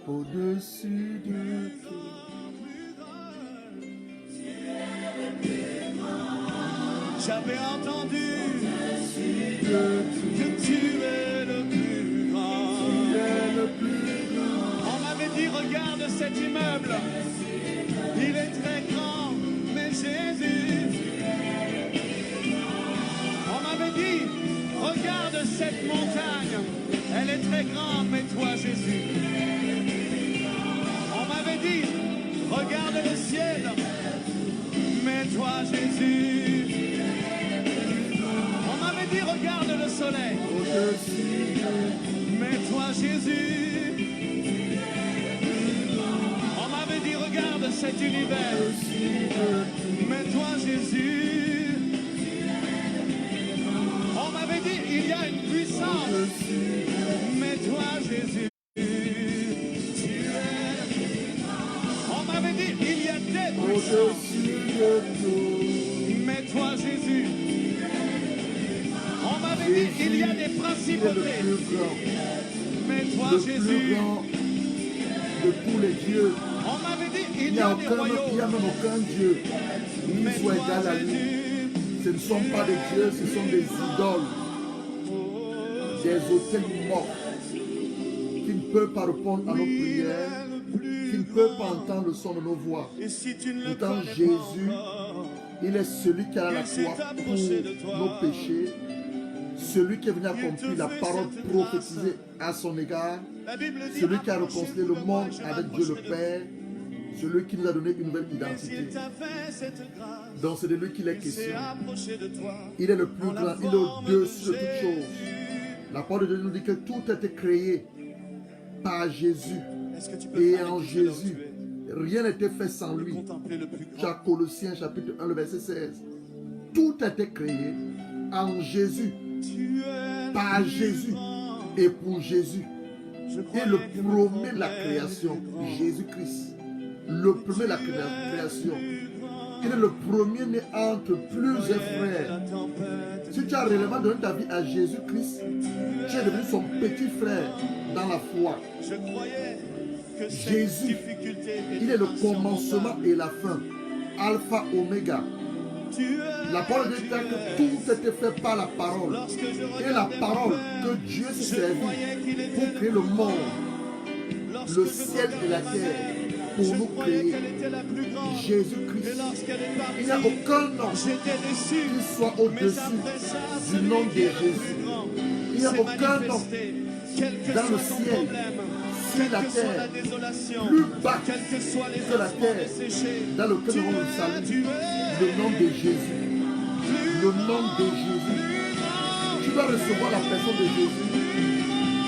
au-dessus de tout. J'avais entendu que tu es le plus grand. On m'avait dit, regarde cet immeuble, il est très grand, mais Jésus. On m'avait dit, regarde cette montagne, elle est très grande, mais toi Jésus. On m'avait dit, regarde le ciel, mais toi Jésus. On m'avait dit, regarde le soleil, mais toi Jésus. On m'avait dit, regarde cet univers, mais toi Jésus. On m'avait dit, il y a une puissance, mais toi Jésus. On m'avait dit, il y a des puissances, mais toi Jésus. On m'avait dit, il y a des principautés, mais toi Jésus. Le plus grand de tous les dieux. On m'avait dit, il Il y n'y a a des même royaumes, aucun dieu mais qui soit toi égal à lui. Jésus. Ce ne sont pas des dieux, ce sont des idoles, des autels morts qui ne peuvent pas répondre à nos prières, qui ne peuvent pas entendre le son de nos voix. Et si tu ne le Pourtant, connais Jésus, pas encore, il est celui qui a la il s'est croix pour approché de toi. nos péchés, celui qui est venu accomplir la parole prophétisée à son égard, la Bible dit, celui qui a approchez-vous réconcilié de le moi, monde je avec m'approcherai Dieu le de Père, celui qui nous a donné une nouvelle vous. Et s'il identité. t'a fait cette grâce, Donc c'est de lui qu'il est il s'est question. approché de toi. Il est le plus grand, il est au-dessus de toutes choses. La parole de Dieu nous dit que tout a été créé par Jésus Est-ce que tu peux et faire en les toucher là où Jésus. tu es? Rien n'était fait sans lui. Contempler le plus grand. Jacques Colossiens chapitre 1, le verset 16. Tout a été créé en Jésus, Tu es par le plus Jésus grand. et pour Jésus. Je Et croyais le que premier de la problème création, était grand. Jésus-Christ. Le premier de la Tu es création. le plus grand. Il est le premier-né entre plusieurs La frères. tempête. Si tu as réellement donné ta vie à Jésus-Christ, tu es devenu son petit frère dans la foi. Je croyais que cette Jésus, difficulté était il est le insurmontable. commencement et la fin. Alpha, Oméga. Tu es, La parole de Dieu dit que tout était fait par la parole. lorsque je Et la regardais parole mon que père, Dieu s'est je servi croyais qu'il était pour créer le monde, Lorsque le je ciel et la regardais ma terre, mère, pour je nous croyais créer. qu'elle était la plus grande. Et Jésus-Christ. lorsqu'elle est partie, Il n'y a aucun nom j'étais déçu. qui soit Mais au-dessus après ça, du celui nom de qui est le Jésus. plus grand Il n'y a s'est aucun nom manifesté. Quel que dans le soit ton ciel, problème, sur quelle la que soit terre, la désolation, plus bas quels que soient les que la ossements terre, desséchés, dans lequel nous avons le salut, le nom de Jésus. Le nom de Jésus. Tu dois recevoir la personne de Jésus.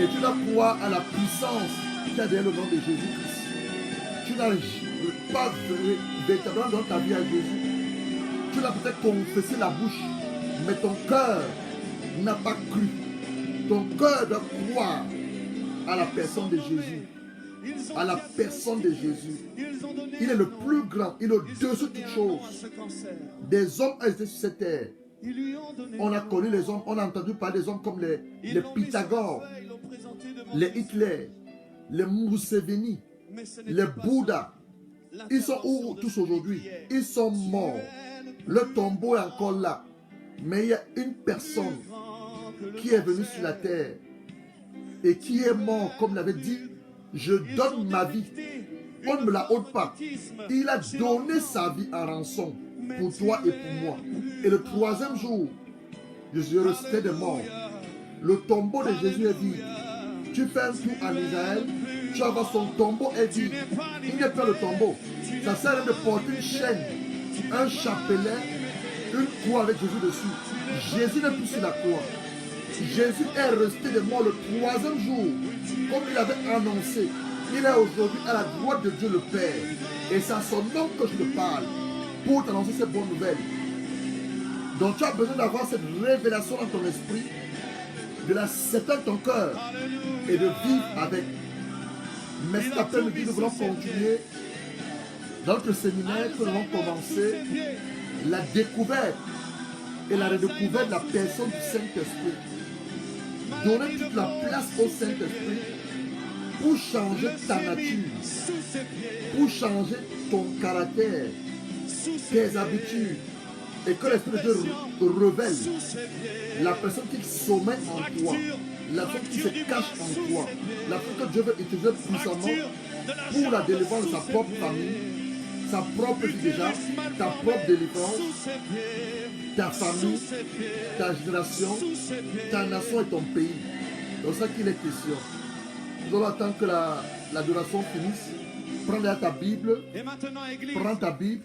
Et tu dois croire à la puissance qu'il y a derrière le nom de Jésus-Christ. Tu n'as pas véritablement dans ta vie à Jésus. Tu l'as peut-être confessé la bouche, mais ton cœur n'a pas cru. Ton cœur doit croire à la personne de Jésus. À la personne de Jésus. Il est le plus grand, il est au-dessus de toutes choses. Des hommes étaient sur cette terre. On a connu les hommes, on a entendu parler des hommes comme les Pythagore, les Hitler, les Museveni, les Bouddha. Ils sont où tous aujourd'hui? Ils sont morts. Le tombeau est encore là. Mais il y a une personne qui est venue sur la terre et qui est mort, comme l'avait dit, je donne ma vie. On ne me la ôte pas. Il a donné sa vie en rançon pour toi et pour moi. Et le troisième jour, je restais des morts. Le tombeau de Jésus est vide. Tu fais un tour en Israël, tu vas voir son tombeau est vide. Il n'est pas le tombeau. Ça sert de porter une chaîne, un chapelet, une croix avec Jésus dessus. Jésus n'est plus sur la croix. Jésus est resté des morts le troisième jour, comme il avait annoncé. Il est aujourd'hui à la droite de Dieu le Père. Et c'est à son nom que je te parle, pour t'annoncer cette bonne nouvelle. Donc tu as besoin d'avoir cette révélation dans ton esprit, de l'accepter dans ton cœur et de vivre avec. Mais cet après-midi, nous voulons continuer dans notre séminaire que nous avons commencé, la découverte et la redécouverte de la personne du Saint-Esprit. Donner toute la place au Saint-Esprit pour changer Le ta ciel nature, sous ses pieds, pour changer ton caractère, sous ses tes pieds. habitudes, et que l'Esprit de Dieu révèle Sous ses pieds. la personne qui sommeille en toi, la personne qui se cache en toi, la personne que Dieu veut utiliser puissamment Fracture de la pour la jambe délivrance de sous sa ses propre pieds. famille, sa propre vie déjà, L'utérus mal ta formé propre délivrance, sous ses pieds. ta famille, Sous ses pieds. ta génération, Sous ses pieds. ta nation et ton pays. C'est de ça qu'il est question. Nous allons attendre que l'adoration finisse. Prends derrière ta Bible, Et maintenant, Église, prends ta Bible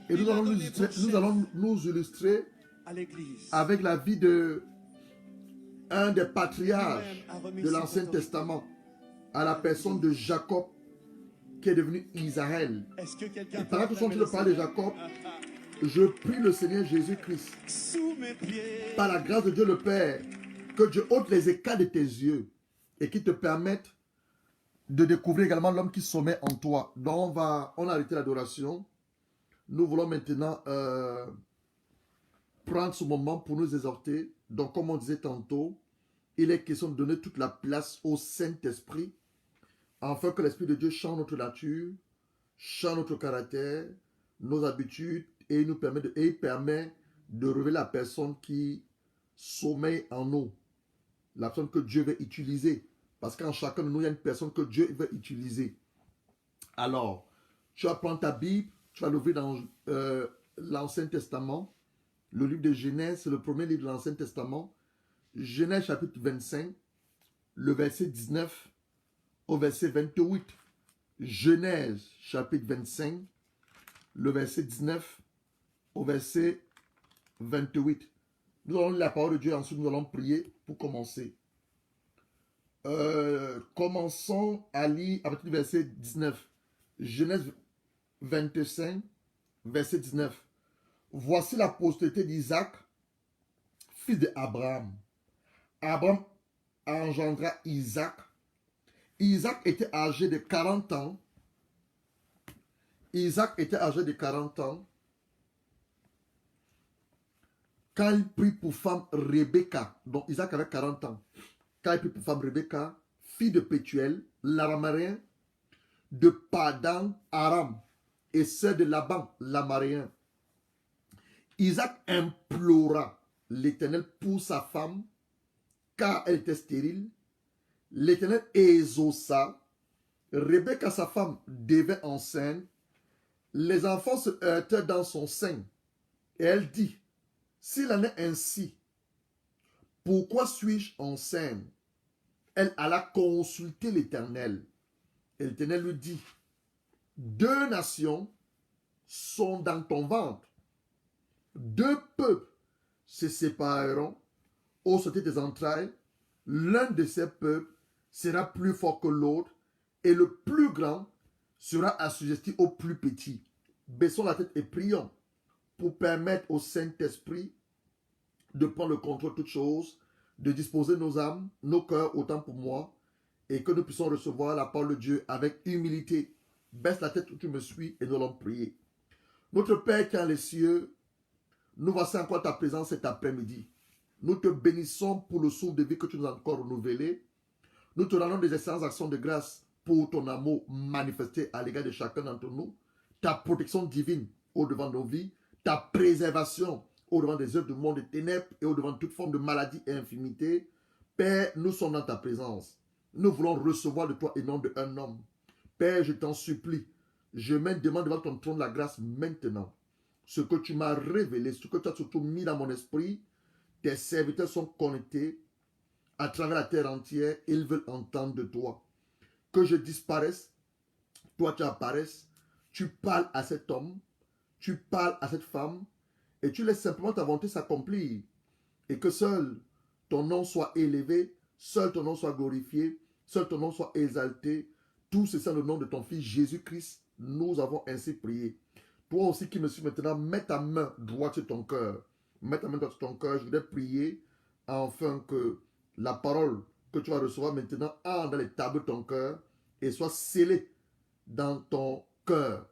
et nous allons nous illustrer à l'Église. avec la vie de un des Lui-même patriarches a remis de cette l'Ancien autorité. Testament à la personne de Jacob qui est devenu Israël. Est-ce que quelqu'un Et peut pendant que nous sommes acclamer sur le parler de Seigneur? Jacob, je prie le Seigneur Jésus-Christ, Sous mes pieds. par la grâce de Dieu le Père, que Dieu ôte les écailles de tes yeux et qui te permettent de découvrir également l'homme qui sommeille en toi. Donc on a arrêté l'adoration. Nous voulons maintenant prendre ce moment pour nous exhorter. Donc comme on disait tantôt, il est question de donner toute la place au Saint-Esprit afin que l'Esprit de Dieu change notre nature, change notre caractère, nos habitudes et il permet de révéler la personne qui sommeille en nous, la personne que Dieu veut utiliser. Parce qu'en chacun de nous, il y a une personne que Dieu veut utiliser. Alors, tu vas prendre ta Bible, tu vas l'ouvrir dans l'Ancien Testament. Le livre de Genèse, c'est le premier livre de l'Ancien Testament. Genèse chapitre 25, le verset 19 au verset 28. Genèse chapitre 25, le verset 19 au verset 28. Nous allons lire la parole de Dieu, ensuite nous allons prier pour commencer. Commençons à lire à partir du verset 19. Genèse 25, verset 19. Voici la postérité d'Isaac, fils d'Abraham. Abraham engendra Isaac. Isaac était âgé de 40 ans. Isaac était âgé de 40 ans quand il prit pour femme Rebecca. Donc Isaac avait 40 ans. Quand il prit pour femme Rebecca, fille de Pétuel, l'araméen, de Padan Aram, et sœur de Laban, l'amaréen. Isaac implora l'Éternel pour sa femme, car elle était stérile. L'Éternel exauça. Rebecca, sa femme, devint enceinte. Les enfants se heurtèrent dans son sein. Et elle dit, s'il en est ainsi, pourquoi suis-je enceinte? Elle alla consulter l'Éternel. Et l'Éternel lui dit, deux nations sont dans ton ventre. Deux peuples se sépareront au sortir des entrailles. L'un de ces peuples sera plus fort que l'autre et le plus grand sera assujetti au plus petit. Baissons la tête et prions pour permettre au Saint-Esprit de prendre le contrôle de toutes choses, de disposer nos âmes, nos cœurs, autant pour moi, et que nous puissions recevoir la parole de Dieu avec humilité. Baisse la tête où tu me suis et nous allons prier. Notre Père qui est dans les cieux, nous voici encore ta présence cet après-midi. Nous te bénissons pour le souffle de vie que tu nous as encore renouvelé. Nous te rendons des excellentes actions de grâce pour ton amour manifesté à l'égard de chacun d'entre nous, ta protection divine au-devant de nos vies, ta préservation au-devant des œuvres du monde des ténèbres et au-devant de toute forme de maladie et infirmité. Père, nous sommes dans ta présence. Nous voulons recevoir de toi et non d'un homme. Père, je t'en supplie, je me demande devant ton trône de la grâce maintenant. Ce que tu m'as révélé, ce que tu as surtout mis dans mon esprit, tes serviteurs sont connectés à travers la terre entière et ils veulent entendre de toi. Que je disparaisse, toi tu apparaisses, tu parles à cet homme, tu parles à cette femme et tu laisses simplement ta volonté s'accomplir et que seul ton nom soit élevé, seul ton nom soit glorifié, seul ton nom soit exalté. Tout ceci dans le nom de ton Fils Jésus-Christ, nous avons ainsi prié. Toi aussi qui me suis maintenant, mets ta main droite sur ton cœur. Mets ta main droite sur ton cœur. Je voudrais prier afin que la parole que tu vas recevoir maintenant entre dans les tables de ton cœur et soit scellée dans ton cœur.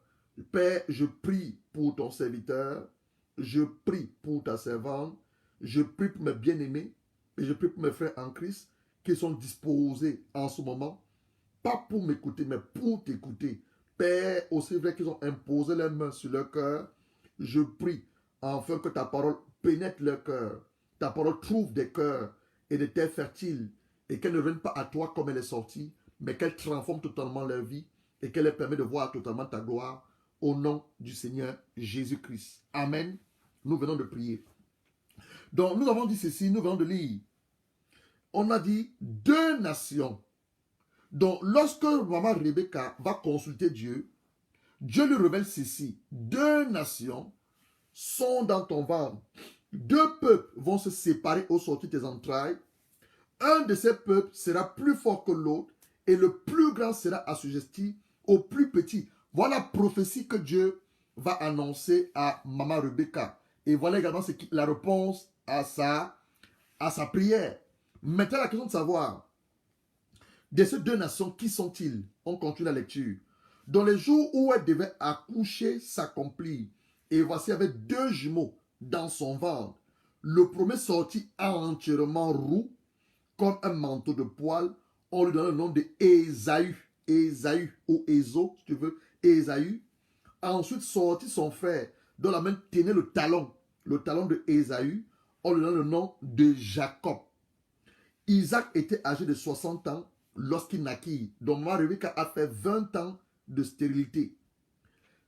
Père, je prie pour ton serviteur. Je prie pour ta servante. Je prie pour mes bien-aimés. Et je prie pour mes frères en Christ qui sont disposés en ce moment pas pour m'écouter, mais pour t'écouter. Père, aussi vrai qu'ils ont imposé les mains sur leur cœur, je prie afin que ta parole pénètre leur cœur. Ta parole trouve des cœurs et des terres fertiles et qu'elle ne vienne pas à toi comme elle est sortie, mais qu'elle transforme totalement leur vie et qu'elle leur permet de voir totalement ta gloire au nom du Seigneur Jésus-Christ. Amen. Nous venons de prier. Donc, nous avons dit ceci, nous venons de lire. On a dit 2 nations. Donc, lorsque maman Rebecca va consulter Dieu, Dieu lui révèle ceci. 2 nations sont dans ton ventre. 2 peuples vont se séparer au sortir de tes entrailles. Un de ces peuples sera plus fort que l'autre et le plus grand sera assujetti au plus petit. Voilà la prophétie que Dieu va annoncer à maman Rebecca. Et voilà également la réponse à sa prière. Maintenant, la question de savoir, de ces 2 nations, qui sont-ils? On continue la lecture. Dans les jours où elle devait accoucher, s'accomplir. Et voici, il y avait 2 jumeaux dans son ventre. Le premier sortit entièrement roux, comme un manteau de poil. On lui donne le nom de Ésaü. Ésaü ou Éso, si tu veux. Ésaü. Ensuite sortit son frère, dont la main tenait le talon de Ésaü. On lui donne le nom de Jacob. Isaac était âgé de 60 ans lorsqu'il naquit. Donc, Rebecca a fait 20 ans de stérilité.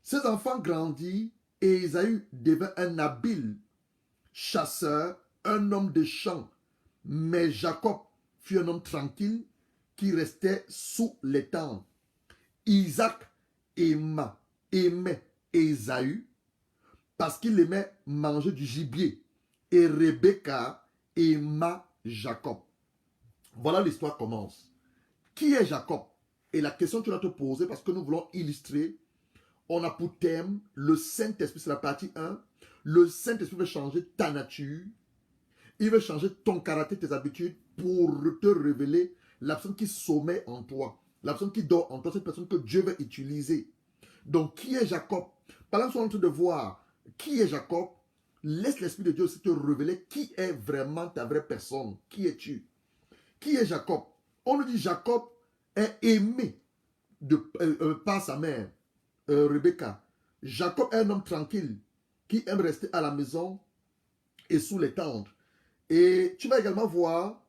Ses enfants grandirent et Ésaü devint un habile chasseur, un homme de champ. Mais Jacob fut un homme tranquille qui restait sous les tentes. Isaac aimait Ésaü parce qu'il aimait manger du gibier. Et Rebecca aima Jacob. Voilà, l'histoire commence. Qui est Jacob? Et la question que tu dois te poser, parce que nous voulons illustrer, on a pour thème le Saint-Esprit, c'est la partie 1. Le Saint-Esprit veut changer ta nature. Il veut changer ton caractère, tes habitudes, pour te révéler la personne qui sommeille en toi. La personne qui dort en toi, cette personne que Dieu veut utiliser. Donc, qui est Jacob? Pendant que nous sommes en train de voir qui est Jacob, laisse l'Esprit de Dieu aussi te révéler qui est vraiment ta vraie personne. Qui es-tu? Qui est Jacob? On nous dit Jacob est aimé par sa mère, Rebecca. Jacob est un homme tranquille qui aime rester à la maison et sous les tentes. Et tu vas également voir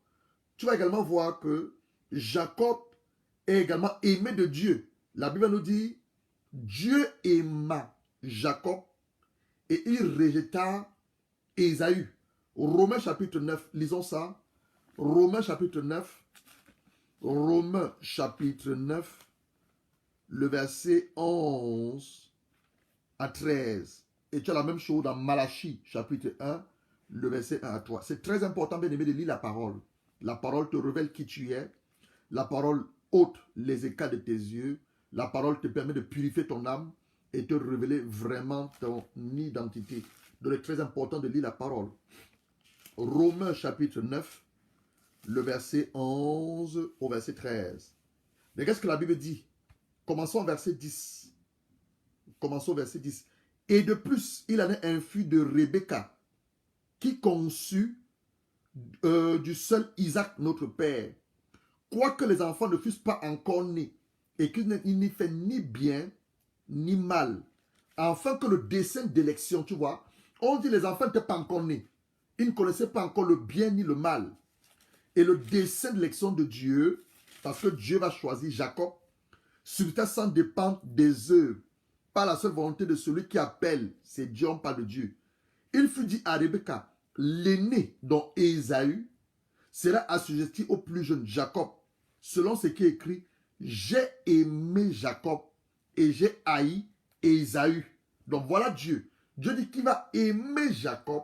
que Jacob est également aimé de Dieu. La Bible nous dit, Dieu aima Jacob et il rejeta Ésaü. Romains chapitre 9, lisons ça. Romains chapitre 9, le verset 11 à 13. Et tu as la même chose dans Malachie chapitre 1, le verset 1 à 3. C'est très important, bien aimé, de lire la parole. La parole te révèle qui tu es. La parole ôte les écailles de tes yeux. La parole te permet de purifier ton âme et te révéler vraiment ton identité. Donc, il est très important de lire la parole. Romains chapitre 9, le verset 11 au verset 13. Mais qu'est-ce que la Bible dit? Commençons au verset 10. Et de plus, il en est infus de Rebecca, qui conçut du seul Isaac, notre père. Quoique les enfants ne fussent pas encore nés, et qu'il n'y fait ni bien, ni mal, afin que le dessein d'élection, tu vois, on dit les enfants n'étaient pas encore nés. Ils ne connaissaient pas encore le bien ni le mal. Et le dessein d'élection de Dieu, parce que Dieu va choisir Jacob, suscita sans dépendre des œuvres, par la seule volonté de celui qui appelle. C'est Dieu, on parle de Dieu. Il fut dit à Rebecca, l'aîné dont Ésaü sera assujetti au plus jeune Jacob, selon ce qui est écrit, j'ai aimé Jacob et j'ai haï Ésaü. Donc voilà Dieu. Dieu dit qu'il va aimer Jacob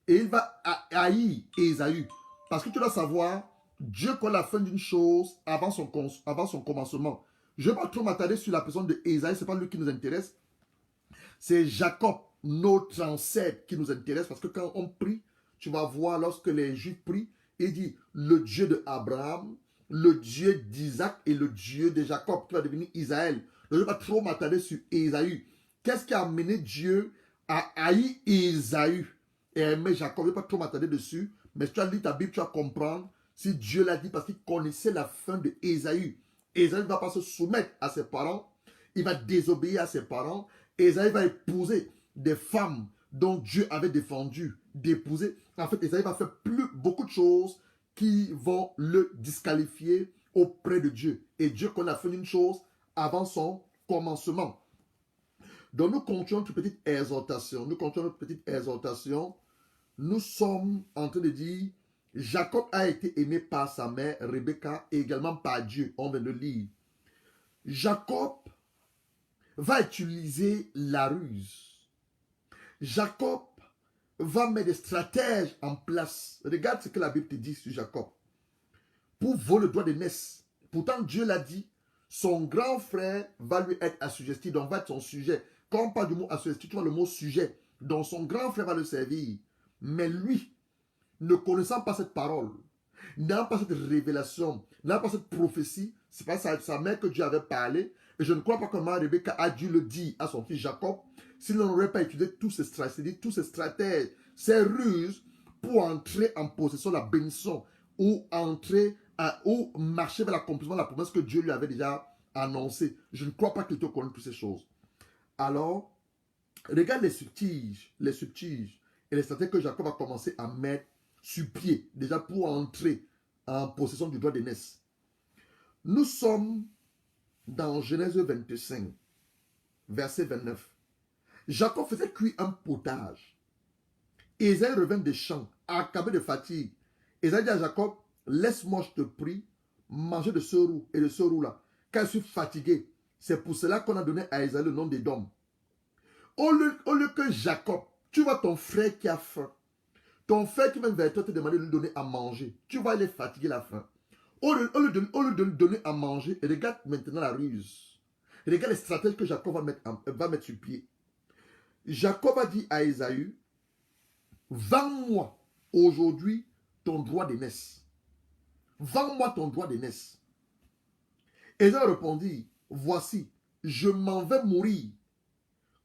et il va haïr Ésaü. Parce que tu dois savoir, Dieu connaît la fin d'une chose avant son commencement. Je ne vais pas trop m'attarder sur la personne de Ésaü, ce n'est pas lui qui nous intéresse. C'est Jacob, notre ancêtre, qui nous intéresse. Parce que quand on prie, tu vas voir lorsque les Juifs prient, il dit le Dieu de Abraham, le Dieu d'Isaac et le Dieu de Jacob, qui va devenir Israël. Donc, je ne vais pas trop m'attarder sur Ésaü. Qu'est-ce qui a amené Dieu à haïr Ésaü et à aimer Jacob? Je ne vais pas trop m'attarder dessus. Mais si tu as lu ta Bible, tu vas comprendre si Dieu l'a dit parce qu'il connaissait la fin de Ésaü. Ésaü ne va pas se soumettre à ses parents. Il va désobéir à ses parents. Ésaü va épouser des femmes dont Dieu avait défendu d'épouser. En fait, Ésaü va faire beaucoup de choses qui vont le disqualifier auprès de Dieu. Et Dieu connaît la fin d'une chose avant son commencement. Donc nous continuons notre petite exhortation. Nous sommes en train de dire, Jacob a été aimé par sa mère, Rebecca, et également par Dieu. On vient de lire. Jacob va utiliser la ruse. Jacob va mettre des stratèges en place. Regarde ce que la Bible te dit sur Jacob. Pour voler le droit d'aînesse. Pourtant, Dieu l'a dit, son grand frère va lui être assujetti, donc va être son sujet. Quand on parle du mot assujetti, tu vois le mot sujet. Donc son grand frère va le servir. Mais lui, ne connaissant pas cette parole, n'ayant pas cette révélation, n'ayant pas cette prophétie, c'est pas sa mère que Dieu avait parlé. Et je ne crois pas que Rebecca a dû le dire à son fils Jacob, s'il n'aurait pas utilisé tous ces stratèges, ces ruses pour entrer en possession de la bénédiction ou ou marcher vers l'accomplissement de la promesse que Dieu lui avait déjà annoncée. Je ne crois pas qu'il te connaisse toutes ces choses. Alors, regarde les subtiles et les stratèges que Jacob a commencé à mettre sur pied, déjà pour entrer en possession du droit d'aînesse. Nous sommes dans Genèse 25, verset 29. Jacob faisait cuire un potage. Ésaü revint des champs, accablé de fatigue. Ésaü dit à Jacob, laisse-moi, je te prie, manger de ce roux et de ce roux-là, car je suis fatigué. C'est pour cela qu'on a donné à Ésaü le nom d'Édom. Au lieu que Jacob, tu vois ton frère qui a faim, ton frère qui vient vers toi te demander de lui donner à manger, tu vas aller fatiguer la faim. Au lieu de lui donner à manger, regarde maintenant la ruse. Regarde les stratèges que Jacob va mettre sur pied. Jacob a dit à Ésaü, vends-moi aujourd'hui ton droit d'aînesse. Vends-moi ton droit d'aînesse. Ésaü répondit, voici, je m'en vais mourir.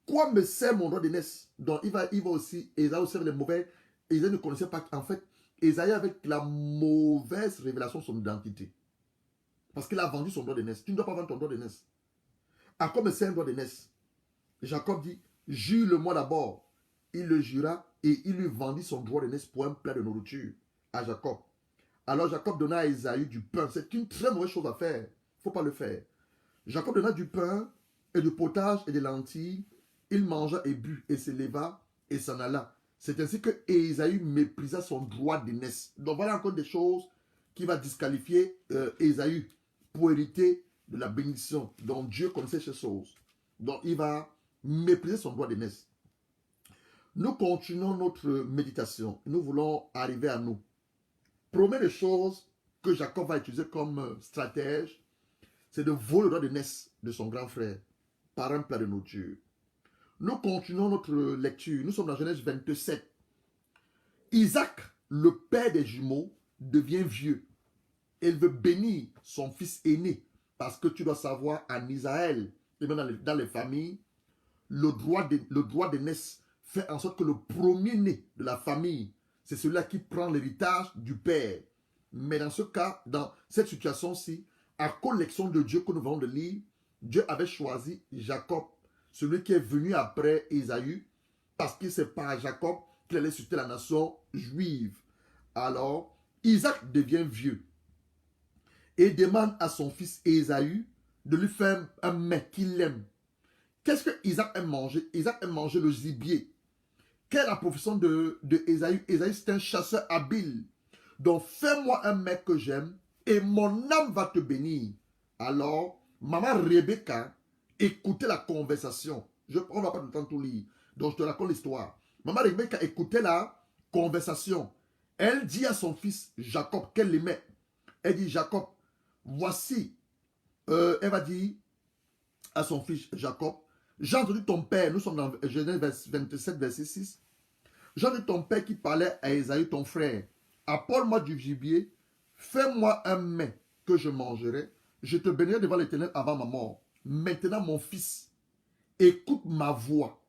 Quoi me sert mon droit d'aînesse? Donc il va aussi, Ésaü aussi avec les mauvais. Ésaü ne connaissait pas, en fait, Ésaü avec la mauvaise révélation de son identité. Parce qu'il a vendu son droit d'aînesse. Tu ne dois pas vendre ton droit d'aînesse. À quoi me sert un droit d'aînesse? Jacob dit, jure-le-moi d'abord. Il le jura et il lui vendit son droit d'aînesse pour un plat de nourriture à Jacob. Alors Jacob donna à Ésaü du pain. C'est une très mauvaise chose à faire. Il ne faut pas le faire. Jacob donna du pain et du potage et des lentilles. Il mangea et but et se leva et s'en alla. C'est ainsi que Ésaü méprisa son droit d'aînesse. Donc voilà encore des choses qui vont disqualifier Ésaü pour hériter de la bénédiction. Donc Dieu connaissait ces choses. Donc il va mépriser son droit d'aînesse. Nous continuons notre méditation. Nous voulons arriver à nous. Première des choses que Jacob va utiliser comme stratège, c'est de voler le droit d'aînesse de son grand frère par un plat de nourriture. Nous continuons notre lecture. Nous sommes dans Genèse 27. Isaac, le père des jumeaux, devient vieux. Il veut bénir son fils aîné. Parce que tu dois savoir, en Israël, et même dans les familles, le droit d'aînesse fait en sorte que le premier-né de la famille, c'est celui-là qui prend l'héritage du père. Mais dans ce cas, dans cette situation-ci, à collection de Dieu que nous venons de lire, Dieu avait choisi Jacob, celui qui est venu après Ésaü, parce que c'est par Jacob qu'il allait susciter la nation juive. Alors, Isaac devient vieux et demande à son fils Ésaü de lui faire un mets qu'il aime. Qu'est-ce que Isaac aime manger? Isaac aime manger le gibier. Quelle est la profession de Ésaü? Ésaü, c'est un chasseur habile. Donc, fais-moi un mec que j'aime et mon âme va te bénir. Alors, maman Rebecca écoutait la conversation. On ne va pas tout le temps tout lire. Donc, je te raconte l'histoire. Maman Rebecca écoutait la conversation. Elle dit à son fils Jacob qu'elle l'aimait. Elle dit, Jacob, voici. Elle va dire à son fils Jacob, j'ai entendu ton père, nous sommes dans Genèse 27, verset 6. J'ai entendu ton père qui parlait à Ésaü, ton frère. Apporte-moi du gibier, fais-moi un mets que je mangerai. Je te bénirai devant l'Éternel avant ma mort. Maintenant, mon fils, écoute ma voix.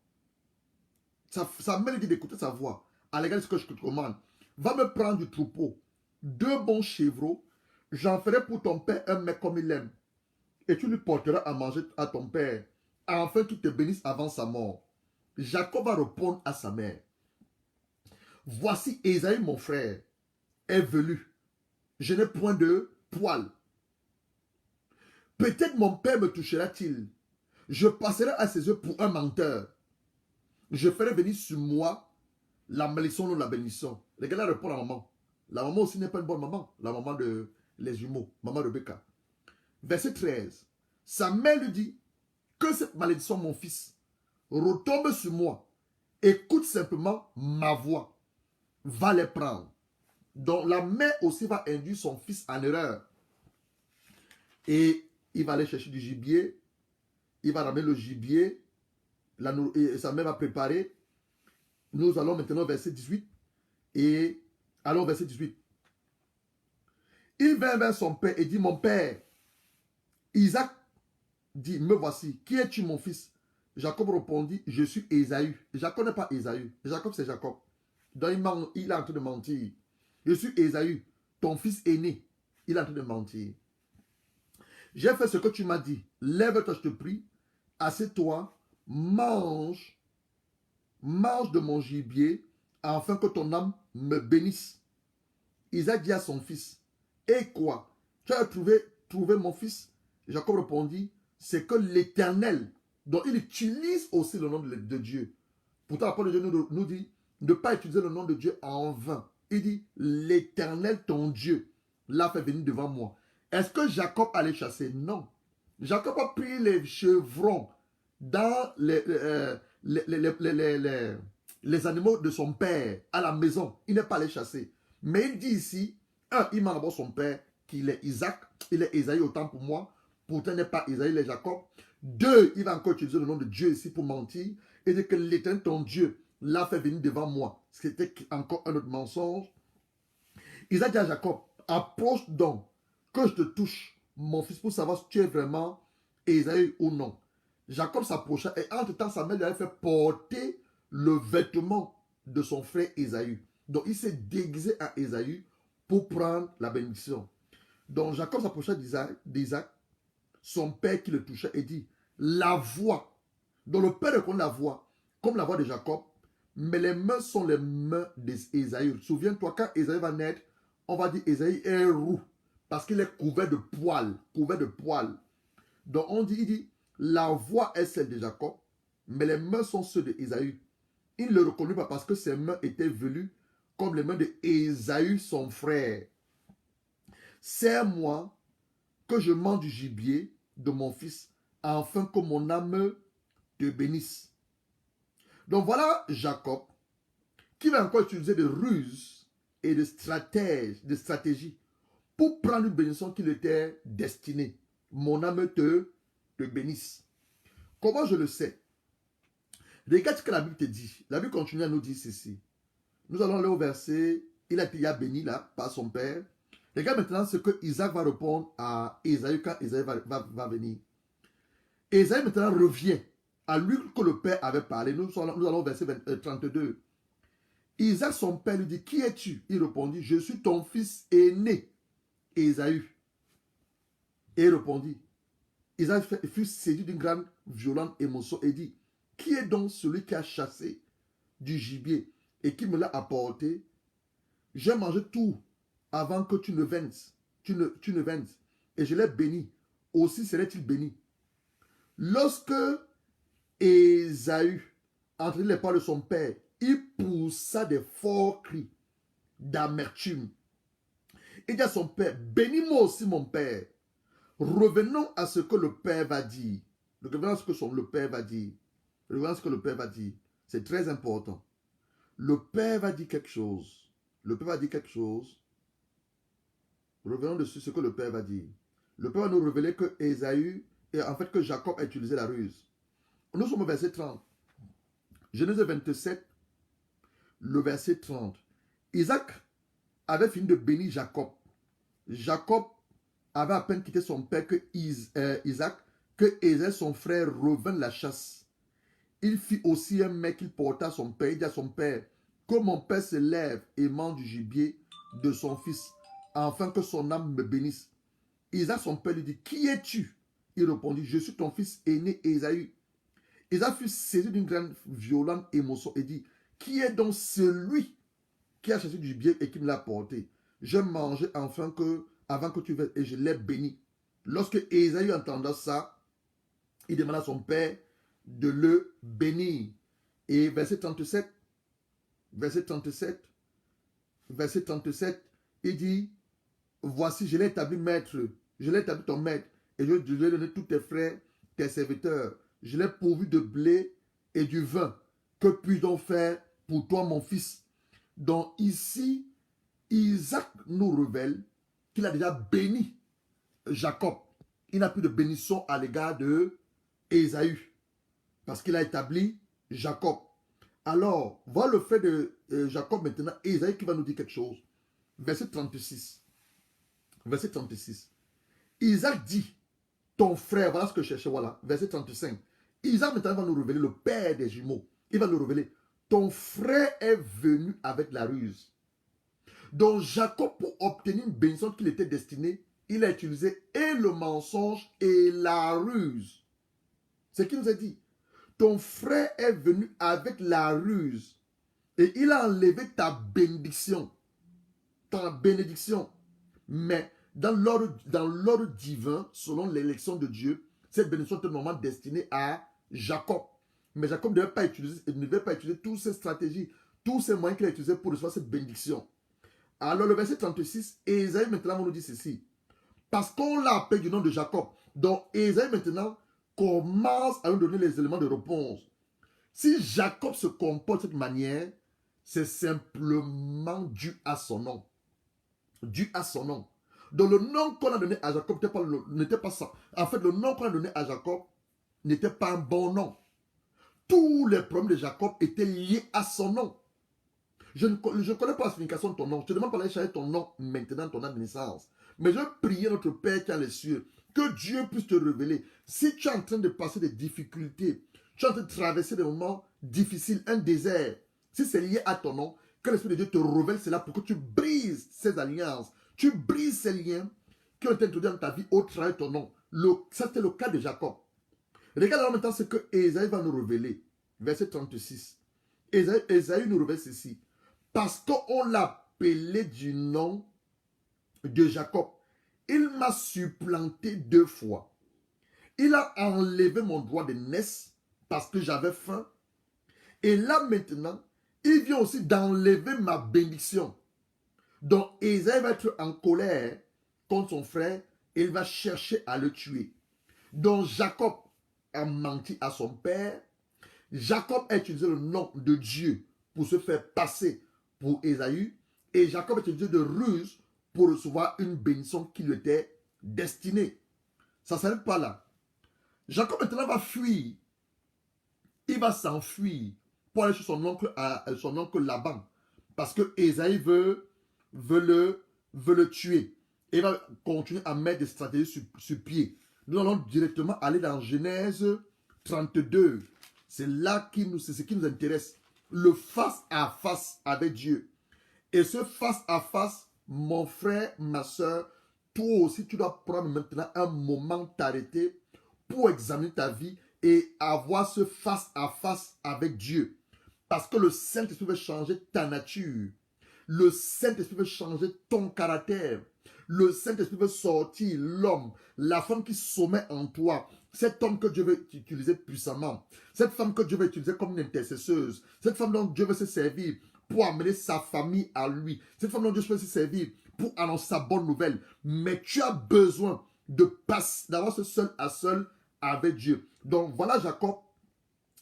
Ça m'a dit d'écouter sa voix. À l'égard de ce que je te commande. Va me prendre du troupeau, 2 bons chevreaux. J'en ferai pour ton père un mets comme il aime. et tu lui porteras à manger à ton père, afin qu'il te bénisse avant sa mort. Jacob va répondre à sa mère. Voici Ésaü, mon frère, est velu. Je n'ai point de poil. Peut-être mon père me touchera-t-il. Je passerai à ses yeux pour un menteur. Je ferai venir sur moi la malédiction ou la bénédiction. Les gars là répondent à maman. La maman aussi n'est pas une bonne maman. La maman de les jumeaux, maman Rebecca. Verset 13. Sa mère lui dit, que cette malédiction, mon fils, retombe sur moi. Écoute simplement ma voix. Va les prendre. Donc la mère aussi va induire son fils en erreur. Et il va aller chercher du gibier. Il va ramener le gibier. Et sa mère va préparer. Nous allons maintenant au verset 18. Et allons au verset 18. Il vint vers son père et dit, mon père. Isaac dit, me voici. Qui es-tu, mon fils? Jacob répondit, je suis Ésaü. Jacob n'est pas Ésaü. Jacob, c'est Jacob. Donc il est en train de mentir. Je suis Ésaü, ton fils aîné. Il est en train de mentir. J'ai fait ce que tu m'as dit. Lève-toi, je te prie. Assieds-toi, mange de mon gibier, afin que ton âme me bénisse. Isaac dit à son fils, et quoi? Tu as trouvé mon fils? Jacob répondit, c'est que l'Éternel, dont il utilise aussi le nom de Dieu. Pourtant, la parole de Dieu nous dit, ne pas utiliser le nom de Dieu en vain. Il dit, l'Éternel, ton Dieu, l'a fait venir devant moi. Est-ce que Jacob allait chasser? Non. Jacob a pris les chevrons dans les animaux de son père à la maison. Il n'est pas allé chasser. Mais il dit ici, il m'a d'abord son père, qu'il est Isaac, il est Ésaü autant pour moi. Pourtant, il n'est pas Ésaü, il est Jacob. 2, il va encore utiliser le nom de Dieu ici pour mentir. Et dit que l'Éternel, ton Dieu, l'a fait venir devant moi. C'était encore un autre mensonge. Isaac dit à Jacob, approche donc, que je te touche, mon fils, pour savoir si tu es vraiment Ésaü ou non. Jacob s'approcha et entre-temps, sa mère lui avait fait porter le vêtement de son frère Ésaü. Donc, il s'est déguisé à Ésaü pour prendre la bénédiction. Donc, Jacob s'approcha d'Isaac, son père qui le touchait, et dit, la voix. Donc, le père reconnaît la voix, comme la voix de Jacob, mais les mains sont les mains d'Ésaü. Souviens-toi, quand Ésaü va naître, on va dire Ésaü est roux, parce qu'il est couvert de poils, Donc, il dit, la voix est celle de Jacob, mais les mains sont ceux d'Ésaü. Il ne le reconnut pas parce que ses mains étaient velues comme les mains d'Ésaü, son frère. Serre-moi que je mange du gibier de mon fils, afin que mon âme te bénisse. Donc voilà Jacob, qui va encore utiliser de ruses et de stratégies pour prendre une bénédiction qui lui était destinée. Mon âme te bénisse. Comment je le sais? Regarde ce que la Bible te dit. La Bible continue à nous dire ceci. Nous allons aller au verset, il a été béni là par son père. Regarde maintenant ce que Isaac va répondre à Ésaü quand Ésaü va venir. Ésaü maintenant revient à lui que le père avait parlé. Nous allons au verset 32. Isaac, son père, lui dit, qui es-tu? Il répondit, je suis ton fils aîné, Ésaü. Et il répondit, Isaac fut séduit d'une grande violente émotion et dit, qui est donc celui qui a chassé du gibier et qui me l'a apporté? J'ai mangé tout avant que tu ne viennes. Et je l'ai béni. Aussi serait-il béni. Lorsque Ésaü entendit les paroles de son père, il poussa des forts cris d'amertume. Il dit à son père, bénis-moi aussi mon père. Revenons à ce que le père va dire. Revenons à ce que le père va dire. Revenons à ce que le père va dire. C'est très important. Le père va dire quelque chose. Le père va dire quelque chose. Revenons dessus ce que le père va dire. Le père va nous révéler que Ésaü, et en fait que Jacob a utilisé la ruse. Nous sommes au verset 30. Genèse 27, le verset 30. Isaac avait fini de bénir Jacob. Jacob avait à peine quitté son père que Isaac, que Ésaü, son frère, revint de la chasse. Il fit aussi un mets qu'il porta à son père. Il dit à son père, que mon père se lève et mange du gibier de son fils, afin que son âme me bénisse. Isaac, son père, lui dit, qui es-tu? il répondit, je suis ton fils aîné Ésaü. Ésaü fut saisi d'une grande violente émotion et dit, qui est donc celui qui a cherché du bien et qui me l'a porté? Je mangeais enfin avant que tu viennes et je l'ai béni. Lorsque Ésaü entendit ça, il demanda à son père de le bénir. Et verset 37, il dit, voici, je l'ai établi maître, je l'ai établi ton maître, et je lui ai donné tous tes frères, tes serviteurs. Je l'ai pourvu de blé et du vin. Que puis-je donc faire pour toi, mon fils? Donc ici, Isaac nous révèle qu'il a déjà béni Jacob. Il n'a plus de bénédiction à l'égard de Ésaü, parce qu'il a établi Jacob. Alors, voilà le fait de Jacob maintenant, Ésaü qui va nous dire quelque chose. Verset 36. Verset 36. Isaac dit, ton frère, voilà ce que je cherchais, voilà. Verset 35. Isaac maintenant va nous révéler le père des jumeaux. Il va nous révéler, ton frère est venu avec la ruse. Donc Jacob, pour obtenir une bénédiction qu'il était destiné, il a utilisé et le mensonge et la ruse. C'est ce qu'il nous a dit. Ton frère est venu avec la ruse et il a enlevé ta bénédiction. Ta bénédiction. Mais dans l'ordre divin, selon l'élection de Dieu, cette bénédiction était normalement destinée à Jacob. Mais Jacob ne devait pas utiliser toutes ces stratégies, tous ces moyens qu'il a utilisés pour recevoir cette bénédiction. Alors le verset 36, Ésaü maintenant nous dit ceci. Parce qu'on l'a appelé du nom de Jacob. Donc Ésaü maintenant commence à nous donner les éléments de réponse. Si Jacob se comporte de cette manière, c'est simplement dû à son nom. Dû à son nom. Donc le nom qu'on a donné à Jacob n'était pas ça. En fait, le nom qu'on a donné à Jacob n'était pas un bon nom. Tous les problèmes de Jacob étaient liés à son nom. Je ne connais pas la signification de ton nom. Je te demande pas d'aller chercher ton nom maintenant, ton âme de naissance. Mais je prie notre Père qui est dans les cieux, que Dieu puisse te révéler. Si tu es en train de passer des difficultés, tu es en train de traverser des moments difficiles, un désert, si c'est lié à ton nom, que l'Esprit de Dieu te révèle cela pour que tu brises ces alliances. Tu brises ces liens qui ont été introduits dans ta vie au travers de ton nom. Ça, c'était le cas de Jacob. Regarde alors maintenant ce que Ésaü va nous révéler. Verset 36. Ésaü nous révèle ceci. Parce qu'on l'appelait du nom de Jacob, il m'a supplanté 2 fois. Il a enlevé mon droit de naissance parce que j'avais faim. Et là maintenant, il vient aussi d'enlever ma bénédiction. Donc Ésaü va être en colère contre son frère et il va chercher à le tuer. Donc Jacob a menti à son père. Jacob a utilisé le nom de Dieu pour se faire passer pour Ésaü. Et Jacob a utilisé de ruse pour recevoir une bénédiction qui lui était destinée. Ça ne s'arrête pas là. Jacob maintenant va fuir. Il va s'enfuir pour aller chez son oncle Laban. Parce que Ésaü veut le tuer. Et il va continuer à mettre des stratégies sur pied. Nous allons directement aller dans Genèse 32. C'est ce qui nous intéresse. Le face à face avec Dieu. Et ce face à face, mon frère, ma soeur, toi aussi, tu dois prendre maintenant un moment t'arrêter pour examiner ta vie et avoir ce face à face avec Dieu. Parce que le Saint-Esprit veut changer ta nature. Le Saint-Esprit veut changer ton caractère. Le Saint-Esprit veut sortir l'homme, la femme qui sommeille en toi. Cet homme que Dieu veut utiliser puissamment. Cette femme que Dieu veut utiliser comme une intercesseuse. Cette femme dont Dieu veut se servir pour amener sa famille à lui. Cette femme dont Dieu veut se servir pour annoncer sa bonne nouvelle. Mais tu as besoin d'avoir ce seul à seul avec Dieu. Donc voilà Jacob,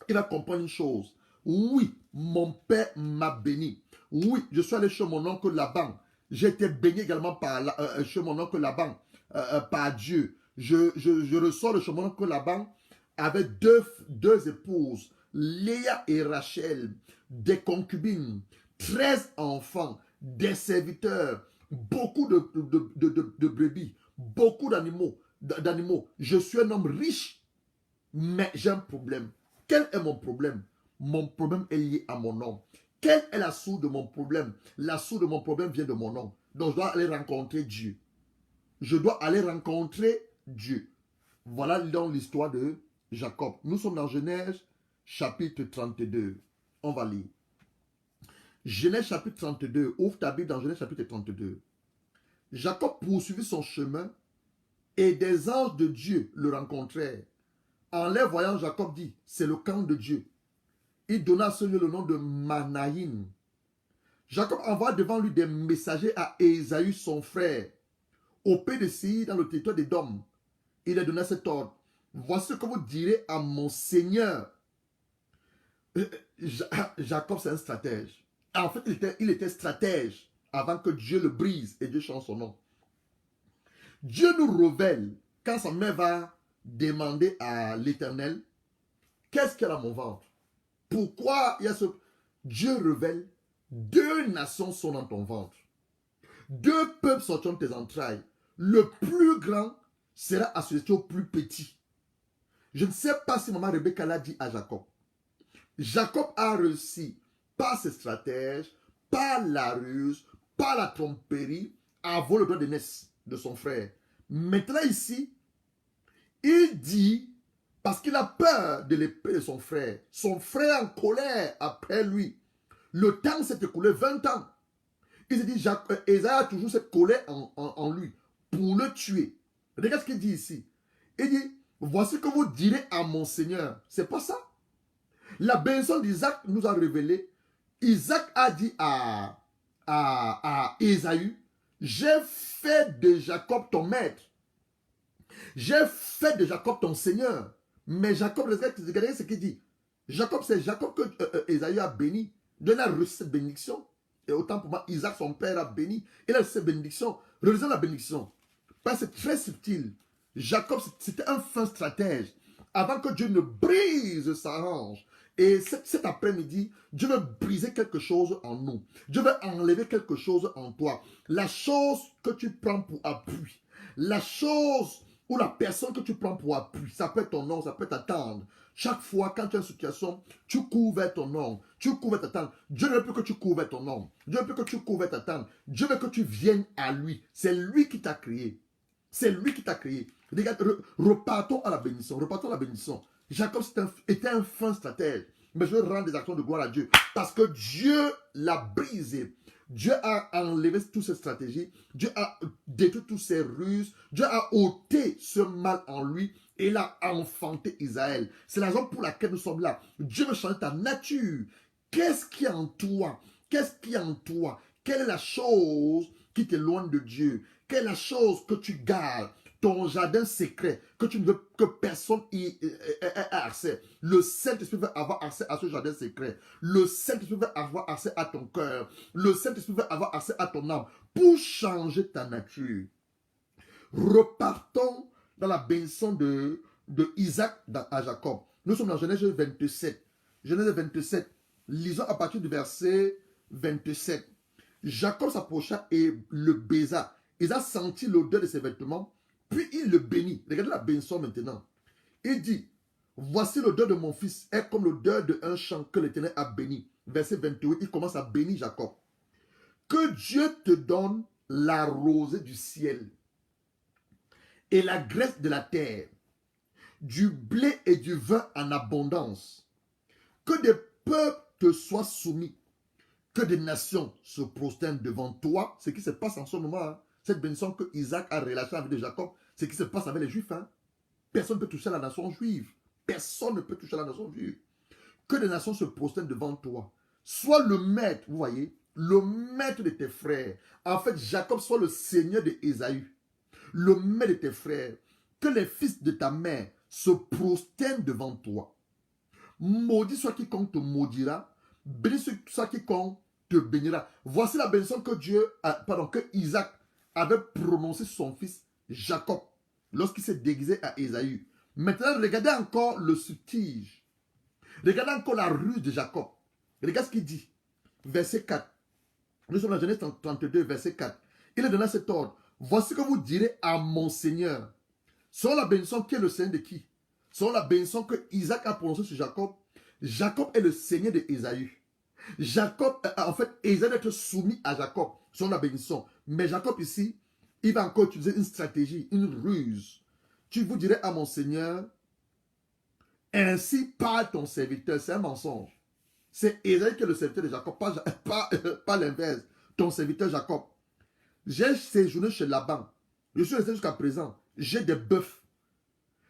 il va comprendre une chose. Oui, mon père m'a béni. Oui, je suis allé chez mon oncle Laban. J'ai été béni également chez mon oncle Laban, par Dieu. Je ressors de chez mon oncle Laban avec deux épouses, Léa et Rachel, des concubines, 13 enfants, des serviteurs, beaucoup de brebis, beaucoup d'animaux. Je suis un homme riche, mais j'ai un problème. Quel est mon problème? Mon problème est lié à mon nom. Quelle est la source de mon problème? La source de mon problème vient de mon nom. Donc je dois aller rencontrer Dieu. Je dois aller rencontrer Dieu. Voilà donc l'histoire de Jacob. Nous sommes dans Genèse chapitre 32. On va lire. Genèse chapitre 32. Ouvre ta Bible dans Genèse chapitre 32. Jacob poursuivit son chemin et des anges de Dieu le rencontrèrent. En les voyant, Jacob dit, c'est le camp de Dieu. Il donna à ce lieu le nom de Manaïm. Jacob envoie devant lui des messagers à Ésaü, son frère, au pays de Séir, dans le territoire d'Édom. Il a donné cet ordre. Voici ce que vous direz à mon Seigneur. Jacob, c'est un stratège. En fait, il était stratège avant que Dieu le brise et Dieu change son nom. Dieu nous révèle, quand sa mère va demander à l'Éternel, qu'est-ce qu'il y a dans mon ventre? Pourquoi il y a ce... Dieu révèle, 2 nations sont dans ton ventre. 2 peuples sortiront de tes entrailles. Le plus grand sera associé au plus petit. Je ne sais pas si maman Rebecca l'a dit à Jacob. Jacob a réussi par ses stratèges, par la ruse, par la tromperie, à voler le droit de naissance de son frère. Maintenant ici, il dit, parce qu'il a peur de l'épée de son frère en colère après lui. Le temps s'est écoulé 20 ans. Il se dit, Ésaïe a toujours cette colère en lui pour le tuer. Regarde ce qu'il dit ici. Il dit, voici que vous direz à mon Seigneur. C'est pas ça. La bénédiction d'Isaac nous a révélé. Isaac a dit à Ésaü, j'ai fait de Jacob ton maître. J'ai fait de Jacob ton Seigneur. Mais Jacob, regardez ce qu'il dit. Jacob, c'est Jacob que Ésaü a béni. Dieu a reçu cette bénédiction. Et autant pour moi, Isaac, son père, a béni. Il a reçu cette bénédiction. Relisons la bénédiction. Parce que c'est très subtil. Jacob, c'était un fin stratège. Avant que Dieu ne brise sa hanche. Et cet après-midi, Dieu veut briser quelque chose en nous. Dieu veut enlever quelque chose en toi. La chose que tu prends pour appui. La chose ou la personne que tu prends pour appui. Ça peut être ton nom, ça peut t'attendre. Chaque fois, quand tu es en situation, tu cours vers ton nom. Tu cours vers t'attendre. Dieu ne veut plus que tu cours vers ton nom. Dieu ne veut plus que tu cours vers t'attendre. Dieu veut que tu viennes à lui. C'est lui qui t'a créé. C'est lui qui t'a créé. Regarde, repartons à la bénédiction. Repartons à la bénédiction. Jacob était un fin stratège. Mais je veux rendre des actions de gloire à Dieu. Parce que Dieu l'a brisé. Dieu a enlevé toutes ces stratégies. Dieu a détruit toutes ces ruses. Dieu a ôté ce mal en lui. Et il a enfanté Israël. C'est la raison pour laquelle nous sommes là. Dieu veut changer ta nature. Qu'est-ce qui est en toi? Qu'est-ce qui est en toi? Quelle est la chose qui t'éloigne de Dieu? Quelle est la chose que tu gardes? Ton jardin secret, que tu ne veux que personne y ait accès. Le Saint-Esprit veut avoir accès à ce jardin secret. Le Saint-Esprit veut avoir accès à ton cœur. Le Saint-Esprit veut avoir accès à ton âme pour changer ta nature. Repartons dans la bénédiction de Isaac à Jacob. Nous sommes dans Genèse 27. Genèse 27. Lisons à partir du verset 27. Jacob s'approcha et le baisa. Isaac sentit l'odeur de ses vêtements. Puis il le bénit. Regardez la bénédiction maintenant. Il dit, voici l'odeur de mon fils est comme l'odeur d'un champ que l'Éternel a béni. Verset 28, il commence à bénir Jacob. Que Dieu te donne la rosée du ciel et la graisse de la terre, du blé et du vin en abondance. Que des peuples te soient soumis, que des nations se prosternent devant toi. Ce qui se passe en ce moment, hein. Cette bénédiction que Isaac a relâchée avec Jacob, c'est ce qui se passe avec les Juifs. Hein. Personne ne peut toucher la nation juive. Personne ne peut toucher la nation juive. Que des nations se prosternent devant toi. Sois le maître, vous voyez, le maître de tes frères. En fait, Jacob soit le seigneur de Ésaü. Le maître de tes frères. Que les fils de ta mère se prosternent devant toi. Maudit soit quiconque te maudira. Béni soit quiconque te bénira. Voici la bénédiction que Isaac avait prononcé sur son fils Jacob lorsqu'il s'est déguisé à Ésaü. Maintenant, regardez encore le subtige. Regardez encore la ruse de Jacob. Regardez ce qu'il dit. Verset 4. Nous sommes dans Genèse 32, verset 4. Il a donné cet ordre. Voici que vous direz à mon Seigneur. Selon la bénédiction qui est le Seigneur de qui? Selon la bénédiction que Isaac a prononcée sur Jacob. Jacob est le Seigneur de Ésaü. Jacob, en fait, Ésaü doit être soumis à Jacob. Selon la bénédiction. Mais Jacob ici, il va encore utiliser une stratégie, une ruse. tu vous dirais à mon Seigneur, ainsi parle ton serviteur. C'est un mensonge. C'est Ésaü qui est le serviteur de Jacob, pas l'inverse. Ton serviteur Jacob. J'ai séjourné chez Laban. Je suis resté jusqu'à présent. J'ai des bœufs,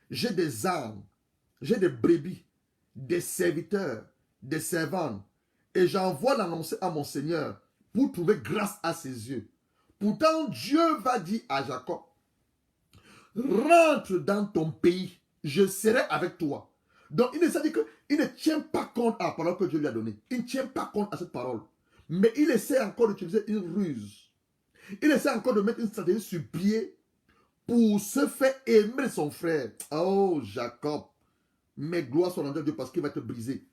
j'ai des ânes, j'ai des brebis, des serviteurs, des servantes. Et j'envoie l'annoncer à mon Seigneur pour trouver grâce à ses yeux. Pourtant, Dieu va dire à Jacob, rentre dans ton pays, je serai avec toi. Donc, il ne tient pas compte à la parole que Dieu lui a donnée. Il ne tient pas compte à cette parole. Mais il essaie encore d'utiliser une ruse. Il essaie encore de mettre une stratégie sur pied pour se faire aimer son frère. Oh, Jacob. Mais gloire soit rendue à Dieu parce qu'il va te briser.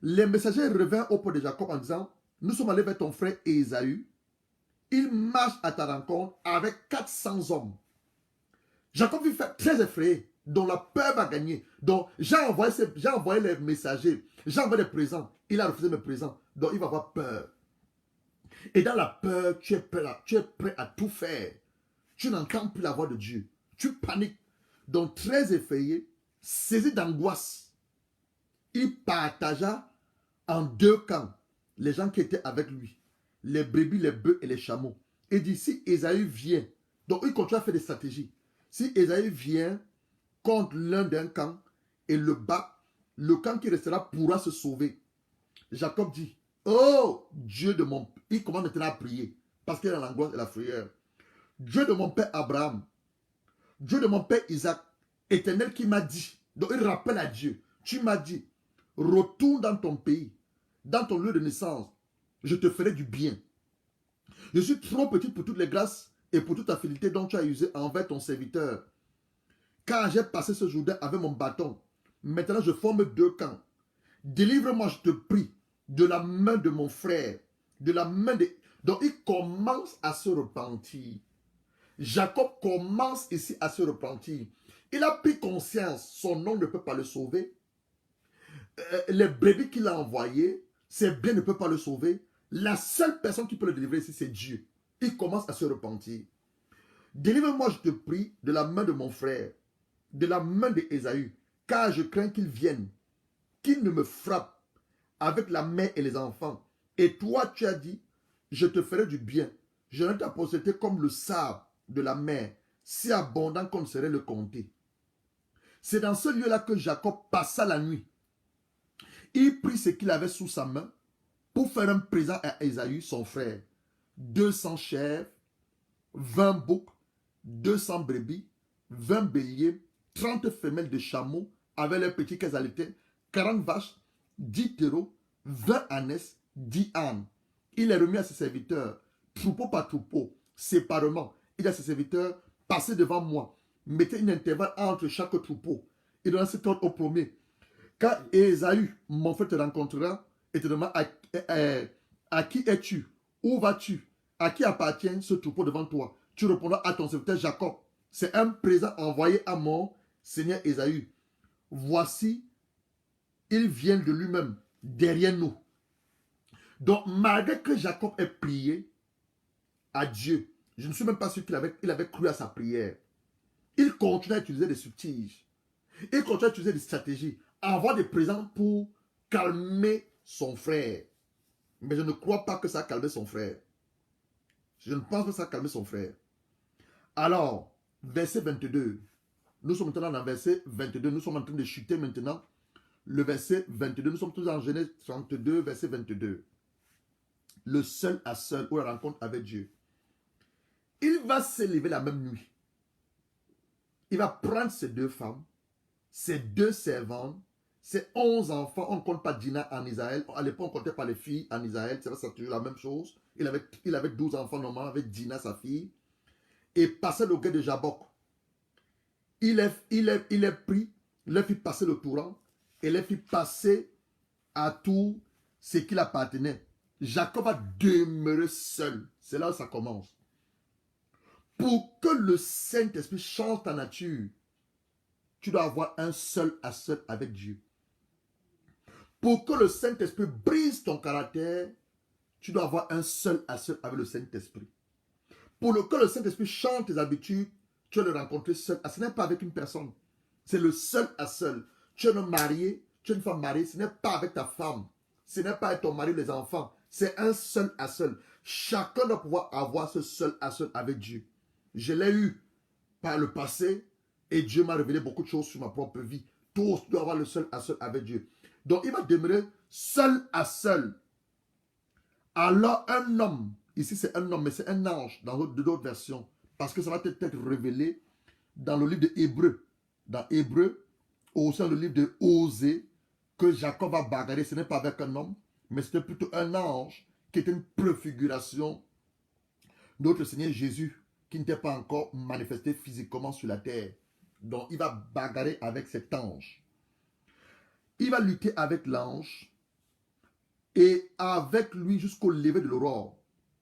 Les messagers revinrent auprès de Jacob en disant, nous sommes allés vers ton frère Ésaü. Il marche à ta rencontre avec 400 hommes. Jacob fut fait très effrayé, dont la peur va gagner. Donc, j'ai envoyé les messagers, j'ai envoyé des présents. Il a refusé mes présents, donc il va avoir peur. Et dans la peur, tu es prêt à tout faire. Tu n'entends plus la voix de Dieu. Tu paniques. Donc, très effrayé, saisi d'angoisse, il partagea en deux camps les gens qui étaient avec lui, les brebis, les bœufs et les chameaux. Et dit, si Ésaü vient, donc il continue à faire des stratégies. Si Ésaü vient contre l'un d'un camp et le bat, le camp qui restera pourra se sauver. Jacob dit, oh Dieu de mon père, il commence maintenant à prier parce qu'il a l'angoisse et la frayeur. Dieu de mon père Abraham, Dieu de mon père Isaac, Éternel qui m'a dit, donc il rappelle à Dieu, tu m'as dit, retourne dans ton pays, dans ton lieu de naissance, je te ferai du bien. Je suis trop petit pour toutes les grâces et pour toute ta fidélité dont tu as usé envers ton serviteur. Car j'ai passé ce Jourdain avec mon bâton. Maintenant je forme deux camps. Délivre-moi, je te prie, de la main de mon frère, de la main de... Donc il commence à se repentir. Jacob commence ici à se repentir. Il a pris conscience, son nom ne peut pas le sauver. Les brebis qu'il a envoyés, ses biens ne peuvent pas le sauver. La seule personne qui peut le délivrer ici, c'est Dieu. Il commence à se repentir. Délivre-moi, je te prie, de la main de mon frère, de la main d'Ésaü, car je crains qu'il vienne, qu'il ne me frappe avec la mère et les enfants. Et toi, tu as dit, je te ferai du bien. Je ne ta postérité comme le sable de la mer, si abondant qu'on ne saurait le compter. C'est dans ce lieu-là que Jacob passa la nuit. Il prit ce qu'il avait sous sa main pour faire un présent à Ésaü, son frère. 200 chèvres, 20 boucs, 200 brebis, 20 béliers, 30 femelles de chameaux avec leurs petits qu'elles allaitaient, 40 vaches, 10 taureaux, 20 ânesses, 10 ânes. Il les remit à ses serviteurs, troupeau par troupeau, séparément. Il dit à ses serviteurs, passez devant moi, mettez une intervalle entre chaque troupeau. Il donna cet ordre au premier. Quand Ésaü, mon frère, te rencontrera et te demandera à qui es-tu? Où vas-tu? À qui appartient ce troupeau devant toi? Tu répondras à ton serviteur Jacob. C'est un présent envoyé à mon Seigneur Ésaü. Voici, il vient de lui-même, derrière nous. Donc, malgré que Jacob ait prié à Dieu, je ne suis même pas sûr qu'il avait cru à sa prière. Il continue à utiliser des subtiles. Il continue à utiliser des stratégies, à avoir des présents pour calmer son frère. Mais je ne crois pas que ça a calmé son frère. Je ne pense pas que ça a calmé son frère. Alors, verset 22. Nous sommes maintenant dans verset 22. Nous sommes en train de chuter maintenant. Le verset 22. Nous sommes tous en Genèse 32, verset 22. Le seul à seul ou la rencontre avec Dieu. Il va s'élever la même nuit. Il va prendre ses deux femmes, ses deux servantes, ses 11 enfants. On ne compte pas Dina en Israël. À l'époque, on ne comptait pas les filles en Israël. C'est toujours la même chose. Il avait 12 enfants normalement avec Dina, sa fille. Et passait le guet de Jabok. Il est pris, les fit passer le torrent et les fit passer à tout ce qui appartenait. Jacob a demeuré seul. C'est là où ça commence. Pour que le Saint-Esprit change ta nature, tu dois avoir un seul à seul avec Dieu. Pour que le Saint-Esprit brise ton caractère, tu dois avoir un seul à seul avec le Saint-Esprit. Pour que le Saint-Esprit change tes habitudes, tu vas le rencontrer seul. Ce n'est pas avec une personne. C'est le seul à seul. Tu es un homme marié, tu es une femme mariée, ce n'est pas avec ta femme. Ce n'est pas avec ton mari ou les enfants. C'est un seul à seul. Chacun doit pouvoir avoir ce seul à seul avec Dieu. Je l'ai eu par le passé et Dieu m'a révélé beaucoup de choses sur ma propre vie. Tous doivent avoir le seul à seul avec Dieu. Donc il va demeurer seul à seul. Alors un homme, ici c'est un homme, mais c'est un ange dans d'autres versions, parce que ça va être révélé dans le livre de Hébreu. Dans Hébreu, au sein du livre de Osée, que Jacob va bagarrer, ce n'est pas avec un homme, mais c'était plutôt un ange qui était une préfiguration de notre Seigneur Jésus, qui n'était pas encore manifesté physiquement sur la terre. Donc il va bagarrer avec cet ange. Il va lutter avec l'ange et avec lui jusqu'au lever de l'aurore.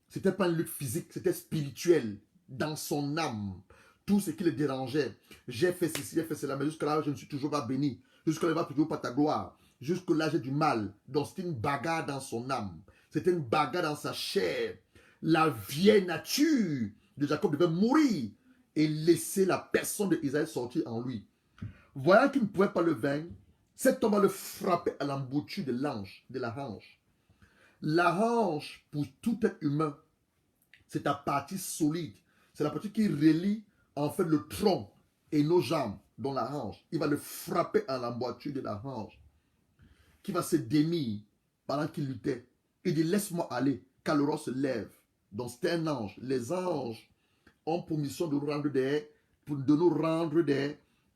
Ce n'était pas une lutte physique, c'était spirituel, dans son âme. Tout ce qui le dérangeait. J'ai fait ceci, j'ai fait cela, mais jusque-là, je ne suis toujours pas béni. Jusque-là, il ne va toujours pas ta gloire. Jusque-là, j'ai du mal. Donc, c'était une bagarre dans son âme. C'était une bagarre dans sa chair. La vieille nature de Jacob devait mourir et laisser la personne d'Israël sortir en lui. Voyant qu'il ne pouvait pas le vaincre, cet homme va le frapper à l'embouchure de l'ange, de la hanche. La hanche, pour tout être humain, c'est ta partie solide. C'est la partie qui relie en fait le tronc et nos jambes dans la hanche. Il va le frapper à l'embouchure de la hanche, qui va se démir pendant qu'il luttait. Il dit, laisse-moi aller, car l'aurore se lève. Donc c'est un ange. Les anges ont pour mission de nous rendre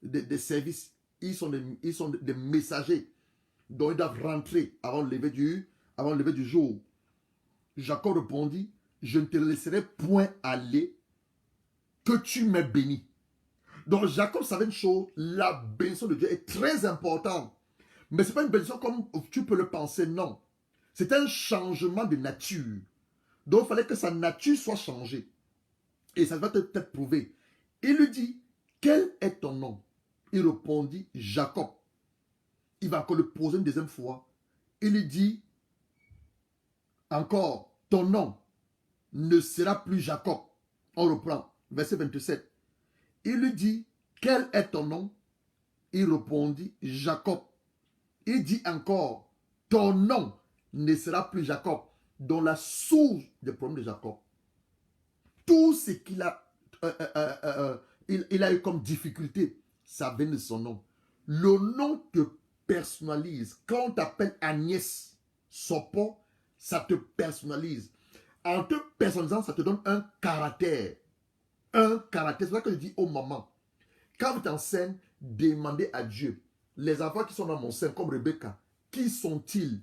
des services. Ils sont des messagers. Donc ils doivent rentrer avant le lever du jour. Jacob répondit, je ne te laisserai point aller que tu m'aies béni. Donc Jacob savait une chose, la bénédiction de Dieu est très importante. Mais ce n'est pas une bénédiction comme tu peux le penser, non. C'est un changement de nature. Donc il fallait que sa nature soit changée. Et ça va peut-être prouvé. Il lui dit, quel est ton nom? Il répondit, Jacob. Il va encore le poser une deuxième fois. Il lui dit, encore, ton nom ne sera plus Jacob. On reprend, verset 27. Il lui dit, quel est ton nom? Il répondit, Jacob. Il dit encore, ton nom ne sera plus Jacob. Dans la source des problèmes de Jacob, tout ce qu'il a, il a eu comme difficulté, ça vient de son nom. Le nom te personnalise. Quand on t'appelle Agnès Sopo, ça te personnalise. En te personnalisant, ça te donne un caractère. Un caractère. C'est ça que je dis aux mamans. Quand vous t'enseignez, demandez à Dieu. Les enfants qui sont dans mon sein, comme Rebecca, qui sont-ils?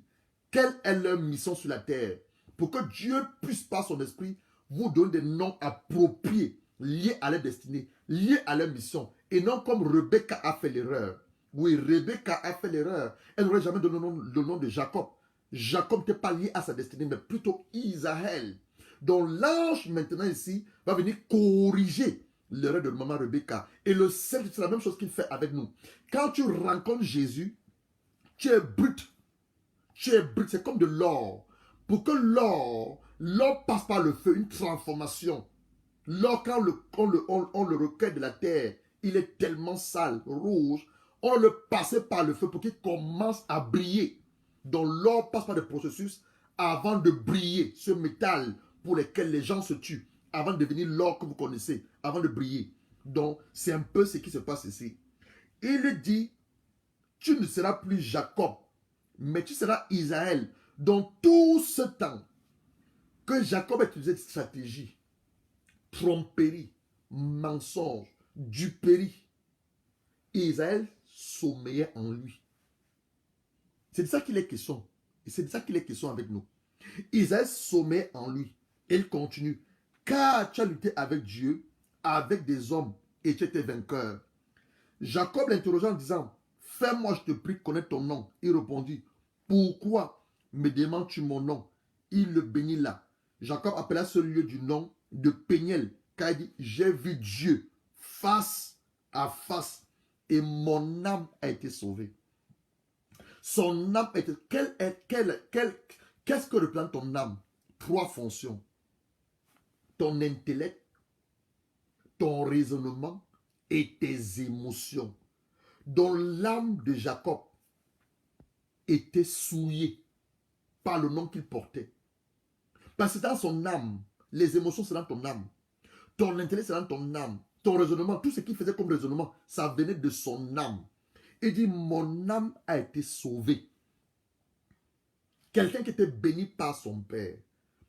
Quelle est leur mission sur la terre? Pour que Dieu puisse, par son esprit, vous donner des noms appropriés, liés à leur destinée, liés à leur mission. Et non comme Rebecca a fait l'erreur. Oui, Rebecca a fait l'erreur. Elle n'aurait jamais donné le nom de Jacob. Jacob n'était pas lié à sa destinée, mais plutôt Israël. Donc l'ange maintenant ici va venir corriger l'erreur de maman Rebecca. Et le Seigneur, c'est la même chose qu'il fait avec nous. Quand tu rencontres Jésus, tu es brut. Tu es brut, c'est comme de l'or. Pour que l'or passe par le feu, une transformation. L'or, quand on le recueille de la terre, il est tellement sale, rouge, on le passe par le feu pour qu'il commence à briller. Donc l'or passe par des processus avant de briller, ce métal pour lequel les gens se tuent, avant de devenir l'or que vous connaissez, avant de briller. Donc c'est un peu ce qui se passe ici. Il dit, tu ne seras plus Jacob, mais tu seras Israël. Donc tout ce temps que Jacob a utilisé de stratégie, tromperie, mensonge, duperie, Israël sommeillait en lui. C'est de ça qu'il est question. Et c'est de ça qu'il est question avec nous. Israël sommeillait en lui. Et il continue. Car tu as lutté avec Dieu, avec des hommes, et tu étais vainqueur. Jacob l'interrogea en disant, fais-moi, je te prie, connaître ton nom. Il répondit, pourquoi me demandes-tu mon nom? Il le bénit là. Jacob appela ce lieu du nom de Péniel, car il dit, j'ai vu Dieu face à face, et mon âme a été sauvée. Son âme a été... Qu'est-ce que représente ton âme? Trois fonctions. Ton intellect, ton raisonnement et tes émotions, dont l'âme de Jacob était souillée par le nom qu'il portait. Parce que dans son âme, les émotions c'est dans ton âme, ton intellect c'est dans ton âme, ton raisonnement, tout ce qu'il faisait comme raisonnement, ça venait de son âme. Il dit, mon âme a été sauvée. Quelqu'un qui était béni par son Père,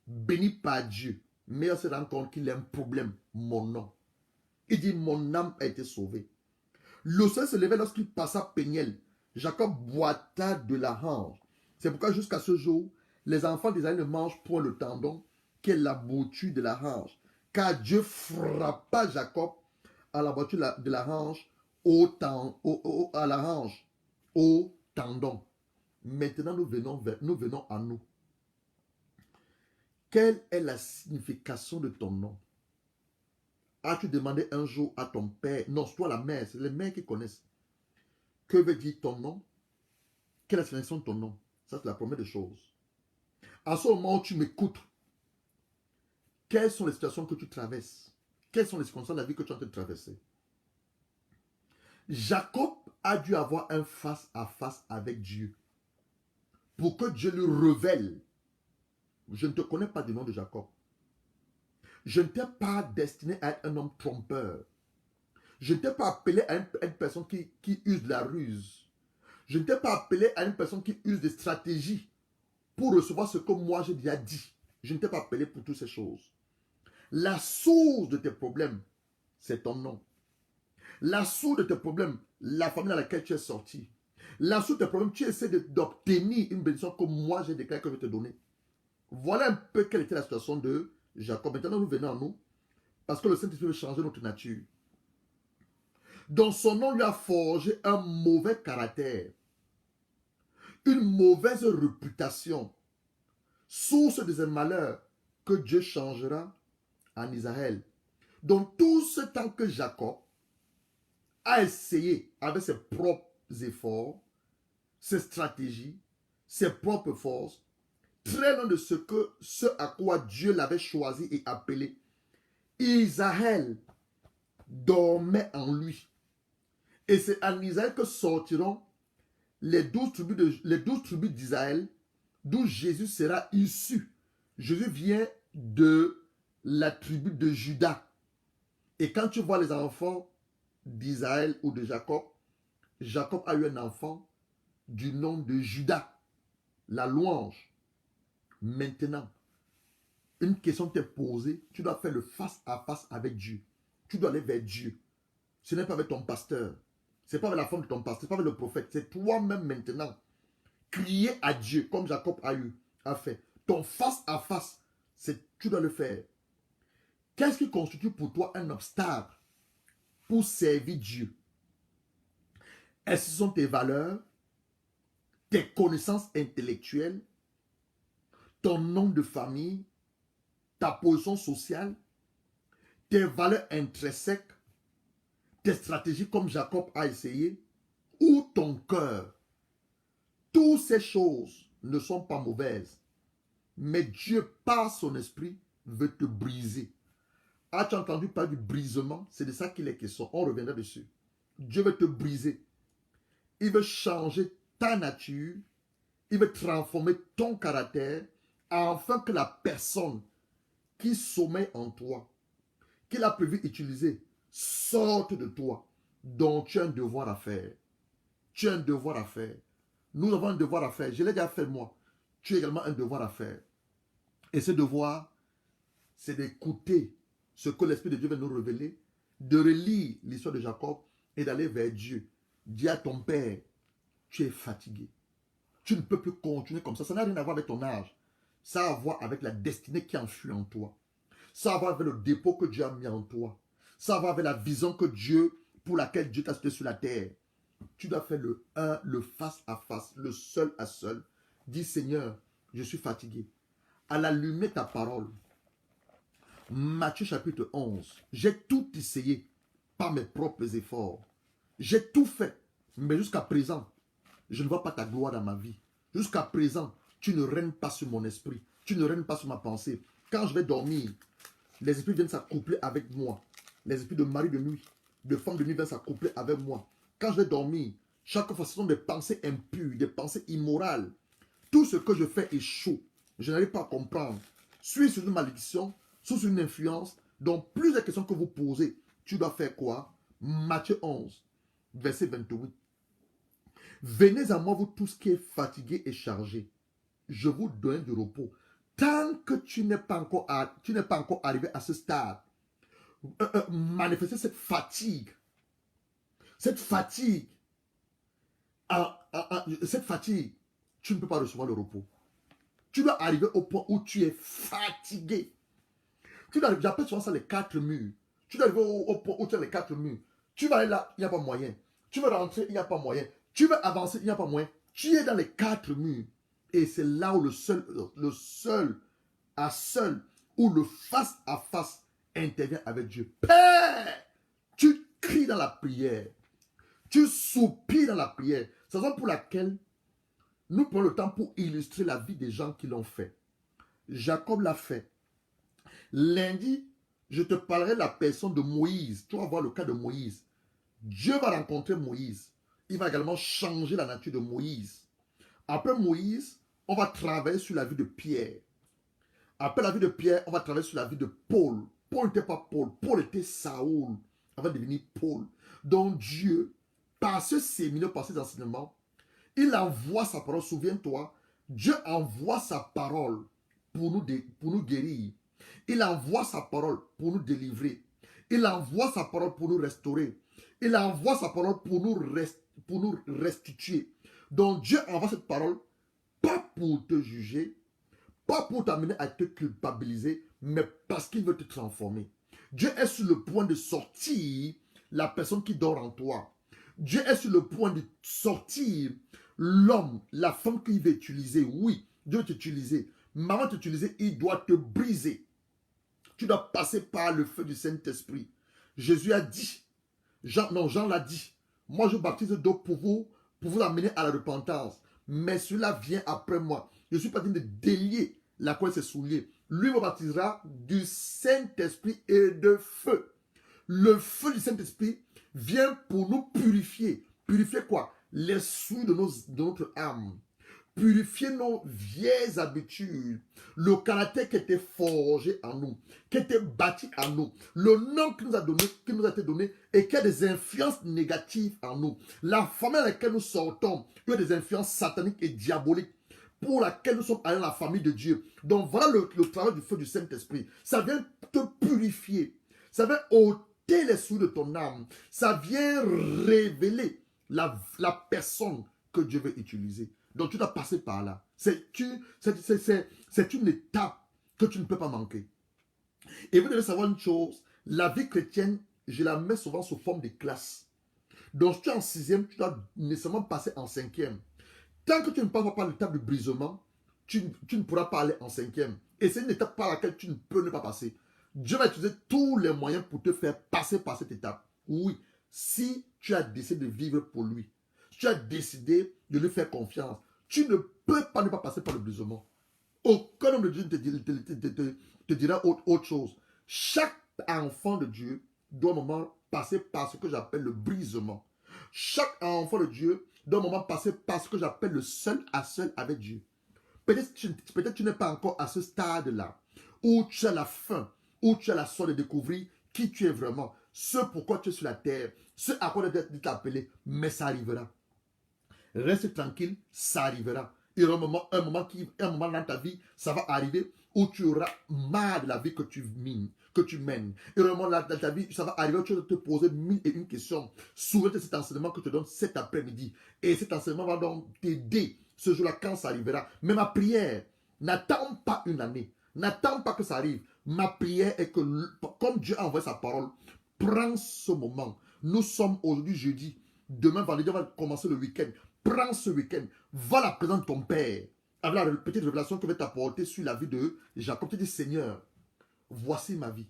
béni par Dieu, mais on se rend compte qu'il a un problème, mon nom. Il dit, mon âme a été sauvée. Le soleil se levait lorsqu'il passa Péniel. Jacob boita de la hanche. C'est pourquoi jusqu'à ce jour, les enfants d'Israël ne mangent point le tendon, qui est la bouture de la hanche. Car Dieu frappa Jacob à la bouture de la hanche, à la hanche, au tendon. Maintenant, nous venons à nous. Quelle est la signification de ton nom? As-tu demandé un jour à ton père, non, c'est toi la mère, c'est les mères qui connaissent. Que veut dire ton nom? Quelle est la signification de ton nom? Ça, c'est la première des choses. À ce moment où tu m'écoutes, quelles sont les situations que tu traverses? Quelles sont les circonstances de la vie que tu es en train de traverser? Jacob a dû avoir un face-à-face avec Dieu pour que Dieu lui révèle. Je ne te connais pas du nom de Jacob. Je ne t'ai pas destiné à être un homme trompeur. Je ne t'ai pas appelé à une personne qui use de la ruse. Je ne t'ai pas appelé à une personne qui use des stratégies pour recevoir ce que moi j'ai déjà dit. Je ne t'ai pas appelé pour toutes ces choses. La source de tes problèmes, c'est ton nom. La source de tes problèmes, la famille dans laquelle tu es sorti. La source de tes problèmes, tu essaies d'obtenir une bénédiction que moi j'ai déclaré que je vais te donner. Voilà un peu quelle était la situation de Jacob. Maintenant, nous venons à nous, parce que le Saint-Esprit veut changer notre nature. Donc, son nom lui a forgé un mauvais caractère, une mauvaise réputation, source des malheurs que Dieu changera en Israël. Donc, tout ce temps que Jacob a essayé avec ses propres efforts, ses stratégies, ses propres forces, très loin de ce à quoi Dieu l'avait choisi et appelé, Israël dormait en lui. Et c'est en Israël que sortiront les 12 tribus d'Israël, d'où Jésus sera issu. Jésus vient de la tribu de Juda. Et quand tu vois les enfants d'Israël ou de Jacob, Jacob a eu un enfant du nom de Juda, la louange. Maintenant, une question t'est posée, tu dois faire le face-à-face avec Dieu. Tu dois aller vers Dieu. Ce n'est pas avec ton pasteur. Ce n'est pas avec la femme de ton pasteur, ce n'est pas avec le prophète. C'est toi-même maintenant. Crier à Dieu, comme Jacob a fait. Ton face-à-face, tu dois le faire. Qu'est-ce qui constitue pour toi un obstacle pour servir Dieu? Est-ce que ce sont tes valeurs, tes connaissances intellectuelles, ton nom de famille, ta position sociale, tes valeurs intrinsèques, tes stratégies comme Jacob a essayé, ou ton cœur? Toutes ces choses ne sont pas mauvaises, mais Dieu, par son esprit, veut te briser. As-tu entendu parler du brisement? C'est de ça qu'il est question. On reviendra dessus. Dieu veut te briser. Il veut changer ta nature. Il veut transformer ton caractère afin que la personne qui sommeille en toi, qu'il a prévu utiliser, sorte de toi. Donc tu as un devoir à faire. Tu as un devoir à faire. Nous avons un devoir à faire. Je l'ai déjà fait moi. Tu as également un devoir à faire. Et ce devoir, c'est d'écouter ce que l'Esprit de Dieu va nous révéler, de relire l'histoire de Jacob et d'aller vers Dieu. Dis à ton père, tu es fatigué. Tu ne peux plus continuer comme ça. Ça n'a rien à voir avec ton âge. Ça a à voir avec la destinée qui enfui en toi. Ça a à voir avec le dépôt que Dieu a mis en toi. Ça a à voir avec la vision que Dieu, pour laquelle Dieu t'a jeté sur la terre. Tu dois faire le face à face, le seul à seul. Dis Seigneur, je suis fatigué. À l'allumer ta parole. Matthieu chapitre 11. J'ai tout essayé par mes propres efforts. J'ai tout fait. Mais jusqu'à présent, je ne vois pas ta gloire dans ma vie. Jusqu'à présent, tu ne règnes pas sur mon esprit. Tu ne règnes pas sur ma pensée. Quand je vais dormir, les esprits viennent s'accoupler avec moi. Les esprits de mari de nuit, de femme de nuit viennent s'accoupler avec moi. Quand je vais dormir, chaque fois, ce sont des pensées impures, des pensées immorales. Tout ce que je fais est chaud. Je n'arrive pas à comprendre. Suis sur une malédiction, sous une influence. Donc, plusieurs questions que vous posez. Tu dois faire quoi? Matthieu 11, verset 28. Venez à moi, vous tous qui êtes fatigués et chargés. Je vous donne du repos. Tant que tu n'es pas encore arrivé à ce stade, manifester cette fatigue. Cette fatigue. Cette fatigue, tu ne peux pas recevoir le repos. Tu dois arriver au point où tu es fatigué. J'appelle souvent ça les 4 murs. Tu dois arriver au point où tu as les 4 murs. Tu vas aller là, il n'y a pas moyen. Tu veux rentrer, il n'y a pas moyen. Tu veux avancer, il n'y a pas moyen. Tu es dans les 4 murs. Et c'est là où le seul où le face à face intervient avec Dieu. Père, tu cries dans la prière. Tu soupires dans la prière. C'est la raison pour laquelle nous prenons le temps pour illustrer la vie des gens qui l'ont fait. Jacob l'a fait. Lundi, je te parlerai de la personne de Moïse. Tu vas voir le cas de Moïse. Dieu va rencontrer Moïse. Il va également changer la nature de Moïse. Après Moïse, on va travailler sur la vie de Pierre. Après la vie de Pierre, on va travailler sur la vie de Paul. Paul n'était pas Paul. Paul était Saoul avant de devenir Paul. Donc Dieu, par ce séminaire, par ces enseignements, il envoie sa parole. Souviens-toi, Dieu envoie sa parole pour nous guérir. Il envoie sa parole pour nous délivrer. Il envoie sa parole pour nous restaurer. Il envoie sa parole pour nous restituer. Donc Dieu envoie cette parole pas pour te juger, pas pour t'amener à te culpabiliser, mais parce qu'il veut te transformer. Dieu est sur le point de sortir la personne qui dort en toi. Dieu est sur le point de sortir l'homme, la femme qu'il veut utiliser. Oui, Dieu veut t'utiliser. Mais avant de t'utiliser, il doit te briser. Tu dois passer par le feu du Saint-Esprit. Jésus a dit, Jean l'a dit, moi je baptise d'eau pour vous amener à la repentance. Mais cela vient après moi. Je suis pas en train de délier la croix de ses souliers. Lui me baptisera du Saint-Esprit et de feu. Le feu du Saint-Esprit vient pour nous purifier. Purifier quoi? Les souillures de notre âme. Purifier nos vieilles habitudes, le caractère qui était forgé en nous, qui était bâti en nous, le nom qui nous a été donné et qui a des influences négatives en nous. La famille dans laquelle nous sortons, il y a des influences sataniques et diaboliques pour laquelle nous sommes allés dans la famille de Dieu. Donc voilà le travail du feu du Saint-Esprit. Ça vient te purifier, ça vient ôter les souillures de ton âme, ça vient révéler la personne que Dieu veut utiliser. Donc tu dois passer par là. C'est une étape que tu ne peux pas manquer. Et vous devez savoir une chose, la vie chrétienne, je la mets souvent sous forme de classe. Donc si tu es en 6e, tu dois nécessairement passer en 5e. Tant que tu ne passes pas par l'étape de brisement, tu ne pourras pas aller en 5e. Et c'est une étape par laquelle tu ne peux ne pas passer. Dieu va utiliser tous les moyens pour te faire passer par cette étape. Oui, si tu as décidé de vivre pour lui. Tu as décidé de lui faire confiance. Tu ne peux pas ne pas passer par le brisement. Aucun homme de Dieu ne te dira autre chose. Chaque enfant de Dieu doit un moment passer par ce que j'appelle le brisement. Chaque enfant de Dieu doit un moment passer par ce que j'appelle le seul à seul avec Dieu. Peut-être que tu n'es pas encore à ce stade-là, où tu as la faim, où tu as la soif de découvrir qui tu es vraiment, ce pourquoi tu es sur la terre, ce à quoi tu es appelé, mais ça arrivera. Reste tranquille, ça arrivera. Il y aura un moment dans ta vie, ça va arriver où tu auras marre de la vie que tu mènes. Il y aura un moment dans ta vie, ça va arriver où tu vas te poser 1001 questions. Souviens-toi de cet enseignement que je te donne cet après-midi. Et cet enseignement va donc t'aider ce jour-là quand ça arrivera. Mais ma prière, n'attends pas une année. N'attends pas que ça arrive. Ma prière est que, comme Dieu a envoyé sa parole, prends ce moment. Nous sommes aujourd'hui jeudi. Demain, vendredi, on va commencer le week-end. Prends ce week-end. Va à la présence de ton Père. Avec la petite révélation que va t'apporter sur la vie de Jacob. Tu dis, Seigneur, voici ma vie.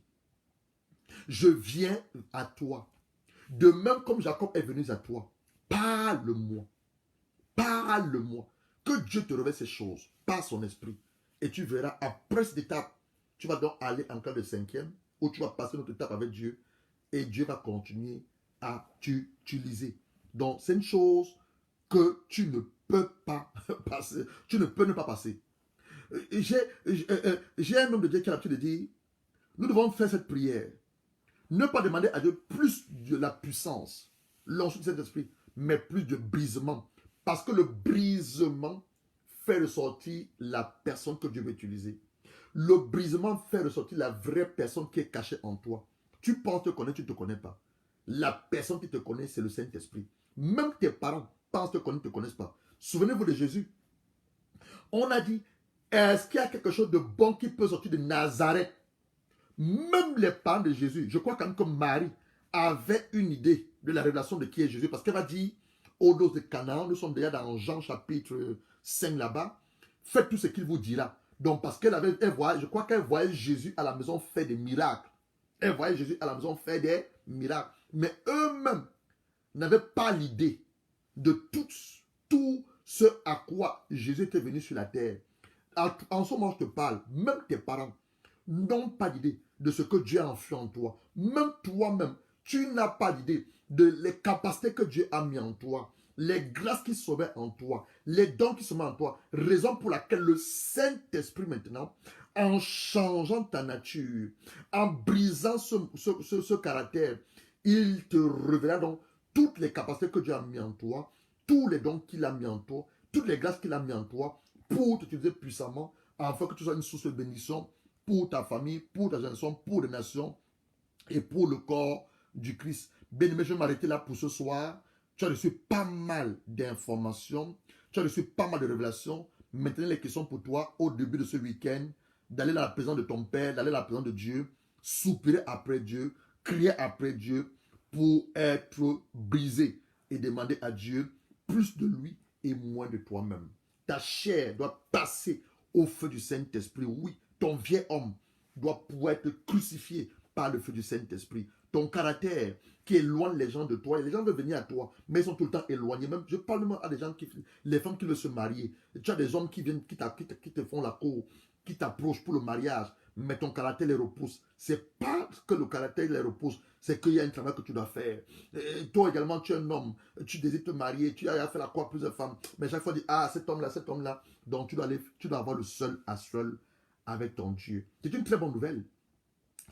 Je viens à toi. De même comme Jacob est venu à toi. Parle-moi. Parle-moi. Que Dieu te révèle ces choses par son esprit. Et tu verras, après cette étape, tu vas donc aller en cas de 5e, où tu vas passer notre étape avec Dieu. et Dieu va continuer à t'utiliser. Donc, c'est une chose que tu ne peux pas passer. Tu ne peux ne pas passer. J'ai un homme de Dieu qui a l'habitude de dire, nous devons faire cette prière. Ne pas demander à Dieu plus de la puissance, l'onction du Saint-Esprit, mais plus de brisement. Parce que le brisement fait ressortir la personne que Dieu veut utiliser. Le brisement fait ressortir la vraie personne qui est cachée en toi. Tu penses te connaître, tu ne te connais pas. La personne qui te connaît, c'est le Saint-Esprit. Même tes parents pensent te connaître, ne te connaissent pas. Souvenez-vous de Jésus. On a dit, est-ce qu'il y a quelque chose de bon qui peut sortir de Nazareth? Même les parents de Jésus, je crois quand même que Marie avait une idée de la révélation de qui est Jésus, parce qu'elle va dire aux noces de Canaan, nous sommes déjà dans Jean chapitre 5 là-bas, faites tout ce qu'il vous dira. Donc parce qu'elle avait, je crois qu'elle voyait Jésus à la maison faire des miracles. Elle voyait Jésus à la maison faire des miracles. Mais eux-mêmes n'avaient pas l'idée de tout ce à quoi Jésus était venu sur la terre. En ce moment, je te parle, même tes parents n'ont pas d'idée de ce que Dieu a enfui en toi. Même toi-même, tu n'as pas d'idée de les capacités que Dieu a mis en toi, les grâces qui sont en toi, les dons qui sont en toi. Raison pour laquelle le Saint-Esprit maintenant, en changeant ta nature, en brisant ce caractère, il te révélera donc toutes les capacités que Dieu a mis en toi, tous les dons qu'il a mis en toi, toutes les grâces qu'il a mis en toi pour t'utiliser puissamment, afin que tu sois une source de bénédiction pour ta famille, pour ta génération, pour les nations et pour le corps du Christ. Bien-aimé, je vais m'arrêter là pour ce soir. Tu as reçu pas mal d'informations, tu as reçu pas mal de révélations. Maintenant, les questions pour toi au début de ce week-end, d'aller dans la présence de ton Père, d'aller dans la présence de Dieu, soupirer après Dieu, crier après Dieu pour être brisé et demander à Dieu plus de lui et moins de toi-même. Ta chair doit passer au feu du Saint-Esprit. Oui, ton vieil homme doit pouvoir être crucifié par le feu du Saint-Esprit. Ton caractère qui éloigne les gens de toi. Et les gens veulent venir à toi, mais ils sont tout le temps éloignés. Même, je parle même à des gens, les femmes qui veulent se marier. Tu as des hommes qui viennent, qui te font la cour, qui t'approchent pour le mariage, mais ton caractère les repousse. C'est pas que le caractère les repousse, c'est qu'il y a un travail que tu dois faire. Et toi également, tu es un homme, tu désires te marier, tu as fait la cour à plusieurs femmes, mais chaque fois, tu dis, ah, cet homme-là. Donc, tu dois avoir le seul à seul avec ton Dieu. C'est une très bonne nouvelle.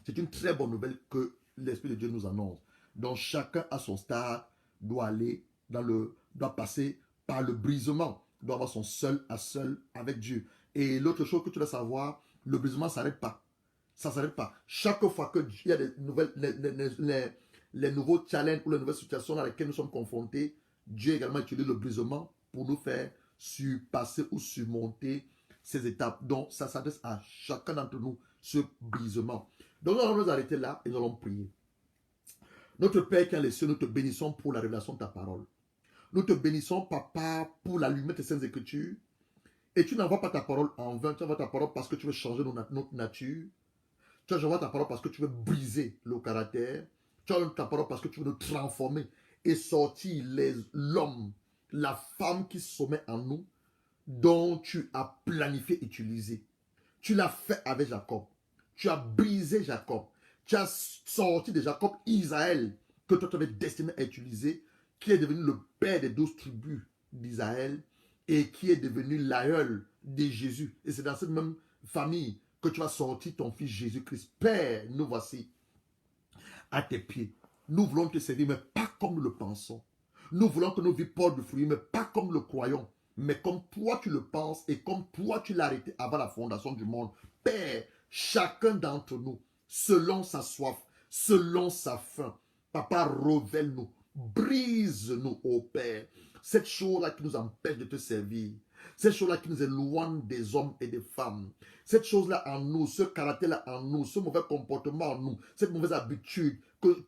C'est une très bonne nouvelle que l'Esprit de Dieu nous annonce. Donc, chacun à son stade doit passer par le brisement, doit avoir son seul à seul avec Dieu. Et l'autre chose que tu dois savoir, le brisement ne s'arrête pas. Ça ne s'arrête pas. Chaque fois qu'il y a des nouvelles, les nouveaux challenges ou les nouvelles situations dans lesquelles nous sommes confrontés, Dieu également utilise le brisement pour nous faire surpasser ou surmonter ces étapes. Donc, ça s'adresse à chacun d'entre nous, ce brisement. Donc, nous allons nous arrêter là et nous allons prier. Notre Père qui est dans les cieux, nous te bénissons pour la révélation de ta parole. Nous te bénissons, Papa, pour la lumière de tes saintes écritures. Et tu n'envoies pas ta parole en vain, tu envoies ta parole parce que tu veux changer notre nature. Tu envoies ta parole parce que tu veux briser le caractère. Tu envoies ta parole parce que tu veux nous transformer et sortir l'homme, la femme qui sommeille en nous, dont tu as planifié et utilisé. Tu l'as fait avec Jacob. Tu as brisé Jacob. Tu as sorti de Jacob Israël, que toi tu avais destiné à utiliser, qui est devenu le père des 12 tribus d'Israël et qui est devenu l'aïeul de Jésus. Et c'est dans cette même famille que tu as sorti ton fils Jésus-Christ. Père, nous voici à tes pieds. Nous voulons te servir, mais pas comme nous le pensons. Nous voulons que nos vies portent du fruit, mais pas comme nous le croyons. Mais comme toi tu le penses et comme toi tu l'as arrêté avant la fondation du monde. Père, chacun d'entre nous, selon sa soif, selon sa faim, Papa, révèle-nous, brise-nous, ô Père, cette chose-là qui nous empêche de te servir, cette chose-là qui nous éloigne des hommes et des femmes, cette chose-là en nous, ce caractère-là en nous, ce mauvais comportement en nous, cette mauvaise habitude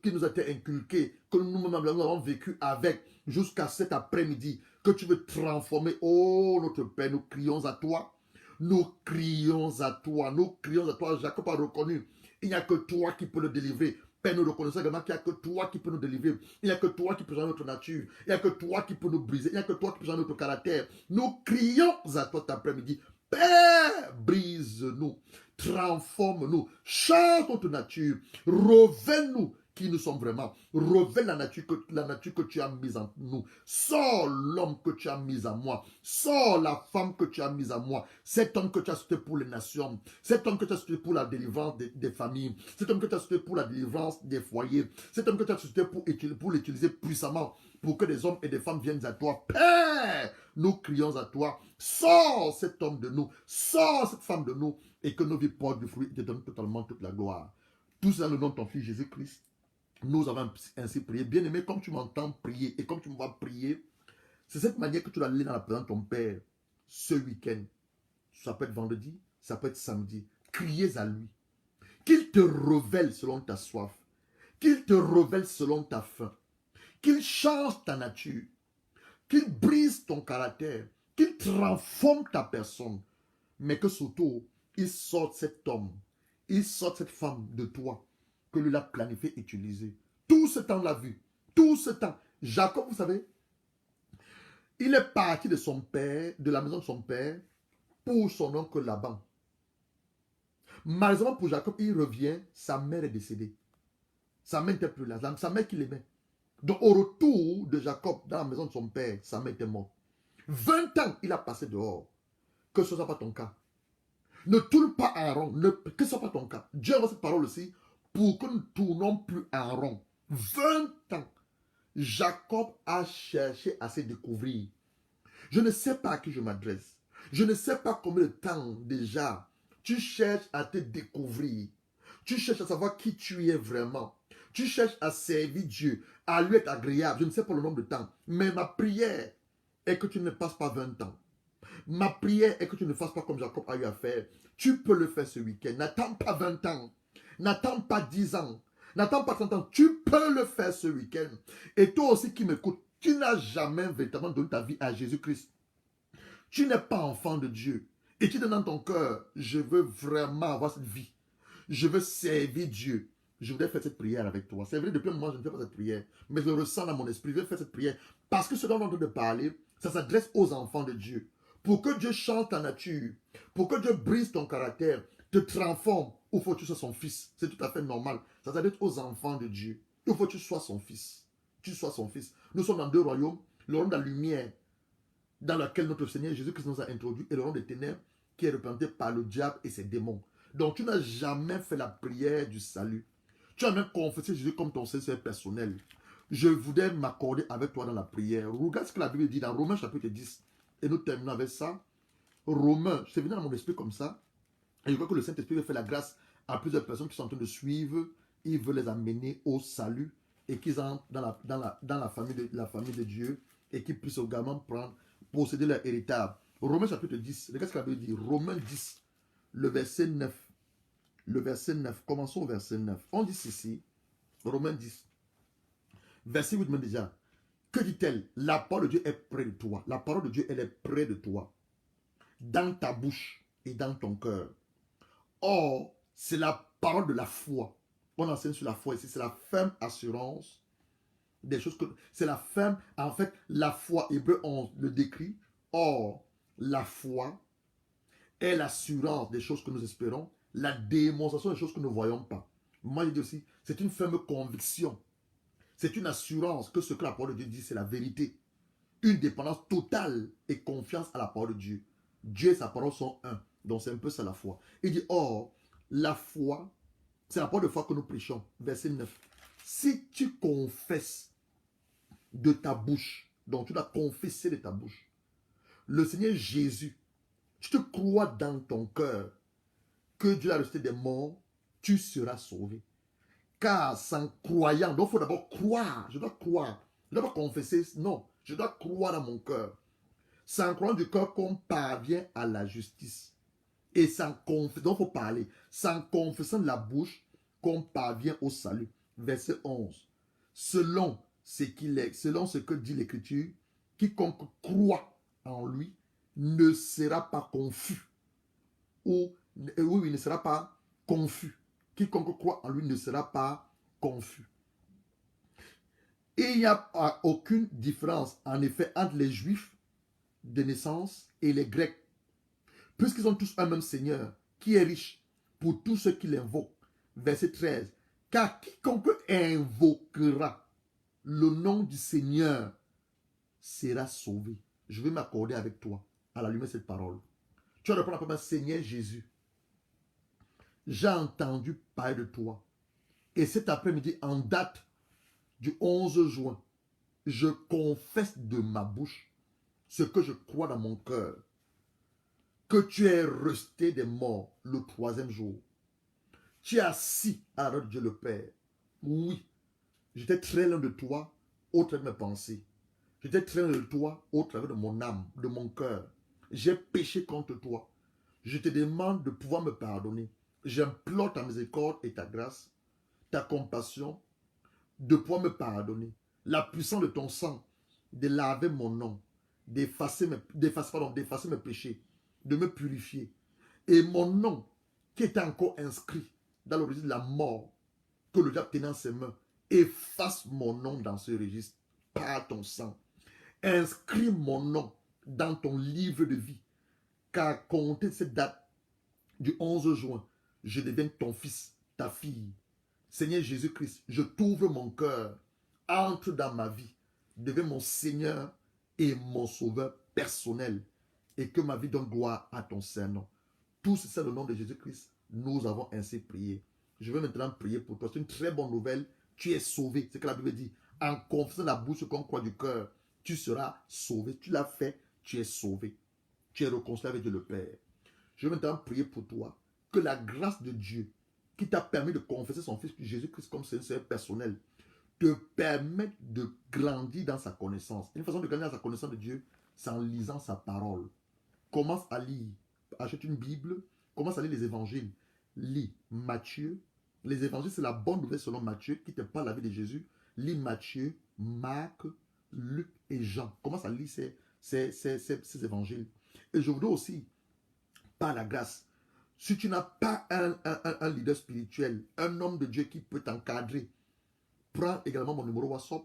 qui nous a été inculquée, que nous-mêmes avons vécu avec jusqu'à cet après-midi, que tu veux transformer. Oh, notre Père, nous crions à toi. Nous crions à toi. Nous crions à toi. Jacob a reconnu. Il n'y a que toi qui peux le délivrer. Père, nous reconnaissons également qu'il n'y a que toi qui peux nous délivrer. Il n'y a que toi qui peux changer notre nature. Il n'y a que toi qui peux nous briser. Il n'y a que toi qui peux changer notre caractère. Nous crions à toi cet après-midi. Père, brise-nous. Transforme-nous. Change notre nature. Révèle-nous qui nous sommes vraiment. Révèle la nature que tu as mise en nous. Sors l'homme que tu as mis en moi. Sors la femme que tu as mise en moi. Cet homme que tu as sauté pour les nations. Cet homme que tu as sauté pour la délivrance des familles. Cet homme que tu as sauté pour la délivrance des foyers. Cet homme que tu as sauté pour l'utiliser puissamment. Pour que des hommes et des femmes viennent à toi. Père, nous crions à toi. Sors cet homme de nous. Sors cette femme de nous. Et que nos vies portent du fruit et te donnent totalement toute la gloire. Tout ça dans le nom de ton Fils Jésus-Christ. Nous avons ainsi prié. Bien-aimé, comme tu m'entends prier et comme tu me vois prier, c'est cette manière que tu dois aller dans la présence de ton Père ce week-end. Ça peut être vendredi, ça peut être samedi. Criez à lui. Qu'il te révèle selon ta soif. Qu'il te révèle selon ta faim. Qu'il change ta nature. Qu'il brise ton caractère. Qu'il transforme ta personne. Mais que surtout, il sorte cet homme. Il sorte cette femme de toi que lui a planifié, utilisé. Tout ce temps l'a vu. Tout ce temps. Jacob, vous savez, il est parti de son père, de la maison de son père, pour son oncle Laban. Malheureusement pour Jacob, il revient, sa mère est décédée. Sa mère n'était plus là, sa mère qui l'aimait. Donc au retour de Jacob dans la maison de son père, sa mère était morte. 20 ans, il a passé dehors. Que ce ne soit pas ton cas. Ne tourne pas en rond, que ce soit pas ton cas. Dieu envoie cette parole aussi pour que nous ne tournons plus en rond. 20 ans, Jacob a cherché à se découvrir. Je ne sais pas à qui je m'adresse. Je ne sais pas combien de temps déjà tu cherches à te découvrir. Tu cherches à savoir qui tu es vraiment. Tu cherches à servir Dieu, à lui être agréable. Je ne sais pas le nombre de temps. Mais ma prière est que tu ne passes pas 20 ans. Ma prière est que tu ne fasses pas comme Jacob a eu à faire. Tu peux le faire ce week-end. N'attends pas 20 ans. N'attends pas 10 ans. N'attends pas 30 ans. Tu peux le faire ce week-end. Et toi aussi qui m'écoutes, tu n'as jamais véritablement donné ta vie à Jésus-Christ. Tu n'es pas enfant de Dieu. Et tu dis dans ton cœur, je veux vraiment avoir cette vie. Je veux servir Dieu. Je voudrais faire cette prière avec toi. C'est vrai, depuis un moment, je ne fais pas cette prière. Mais je le ressens dans mon esprit. Je vais faire cette prière. Parce que ce dont on est en train de parler, ça s'adresse aux enfants de Dieu. Pour que Dieu change ta nature, pour que Dieu brise ton caractère, te transforme, il faut que tu sois son fils. C'est tout à fait normal. Ça s'adresse aux enfants de Dieu. Il faut que tu sois son fils. Tu sois son fils. Nous sommes dans deux royaumes. Le royaume de la lumière, dans lequel notre Seigneur Jésus-Christ nous a introduits, et le royaume des ténèbres, qui est représenté par le diable et ses démons. Donc tu n'as jamais fait la prière du salut. Tu as même confessé Jésus comme ton Seigneur personnel. Je voudrais m'accorder avec toi dans la prière. Regarde ce que la Bible dit dans Romains chapitre 10. Et nous terminons avec ça. Romains, c'est venu dans mon esprit comme ça. Et je crois que le Saint-Esprit veut faire la grâce à plusieurs personnes qui sont en train de suivre. Il veut les amener au salut et qu'ils entrent dans la famille de Dieu et qu'ils puissent également posséder leur héritage. Romains chapitre 10, regarde ce que la Bible dit. Romains 10, le verset 9. Le verset 9, commençons au verset 9. On dit ceci, Romains 10, verset 8 même déjà. Que dit-elle? La parole de Dieu est près de toi. La parole de Dieu, elle est près de toi. Dans ta bouche et dans ton cœur. Or, c'est la parole de la foi. On enseigne sur la foi ici. C'est la ferme assurance des choses que... C'est la ferme... En fait, la foi, Hébreu 11 le décrit. Or, la foi est l'assurance des choses que nous espérons. La démonstration des choses que nous ne voyons pas. Moi, je dis aussi, c'est une ferme conviction. C'est une assurance que ce que la parole de Dieu dit, c'est la vérité. Une dépendance totale et confiance à la parole de Dieu. Dieu et sa parole sont un. Donc c'est un peu ça la foi. Il dit, or, la foi, c'est la parole de foi que nous prêchons. Verset 9. Si tu confesses de ta bouche, donc tu dois confesser de ta bouche, le Seigneur Jésus, tu te crois dans ton cœur que Dieu a ressuscité des morts, tu seras sauvé. Car sans croyant, donc il faut d'abord croire. Je dois croire. Je ne dois pas confesser. Non, je dois croire dans mon cœur. Sans croire du cœur qu'on parvient à la justice. Et sans confesser, donc il faut parler. Sans confessant de la bouche qu'on parvient au salut. Verset 11. Selon ce qu'il est, selon ce que dit l'Écriture, quiconque croit en lui ne sera pas confus. Ou, oui, il ne sera pas confus. Quiconque croit en lui ne sera pas confus. Et il n'y a aucune différence, en effet, entre les Juifs de naissance et les Grecs, puisqu'ils ont tous un même Seigneur, qui est riche pour tous ceux qui l'invoquent. Verset 13. Car quiconque invoquera le nom du Seigneur sera sauvé. Je vais m'accorder avec toi à la lumière de cette parole. Tu vas répondre à la Seigneur Jésus. J'ai entendu parler de toi. Et cet après-midi, en date du 11 juin, je confesse de ma bouche ce que je crois dans mon cœur. Que tu es resté des morts le 3e jour. Tu es assis à la droite de Dieu le Père. Oui, j'étais très loin de toi au travers de mes pensées. J'étais très loin de toi au travers de mon âme, de mon cœur. J'ai péché contre toi. Je te demande de pouvoir me pardonner. J'implore ta miséricorde et ta grâce, ta compassion, de pouvoir me pardonner. La puissance de ton sang, de laver mon nom, d'effacer mes péchés, de me purifier. Et mon nom, qui était encore inscrit dans le registre de la mort, que le diable tenait dans ses mains, efface mon nom dans ce registre par ton sang. Inscris mon nom dans ton livre de vie, car compter cette date du 11 juin, je deviens ton fils, ta fille. Seigneur Jésus-Christ, je t'ouvre mon cœur, entre dans ma vie, deviens mon Seigneur et mon Sauveur personnel, et que ma vie donne gloire à ton Saint-Nom. Tout c'est le nom de Jésus-Christ, nous avons ainsi prié. Je vais maintenant prier pour toi. C'est une très bonne nouvelle. Tu es sauvé. C'est ce que la Bible dit. En confessant la bouche qu'on croit du cœur, tu seras sauvé. Tu l'as fait, tu es sauvé. Tu es réconcilié avec Dieu le Père. Je vais maintenant prier pour toi. Que la grâce de Dieu, qui t'a permis de confesser son Fils Jésus-Christ comme Seigneur personnel, te permette de grandir dans sa connaissance. Une façon de grandir dans sa connaissance de Dieu, c'est en lisant sa parole. Commence à lire. Achète une Bible. Commence à lire les évangiles. Lis Matthieu. Les évangiles, c'est la bonne nouvelle selon Matthieu qui te parle de la vie de Jésus. Lis Matthieu, Marc, Luc et Jean. Commence à lire ces évangiles. Et je voudrais aussi, par la grâce, si tu n'as pas un leader spirituel, un homme de Dieu qui peut t'encadrer, prends également mon numéro WhatsApp.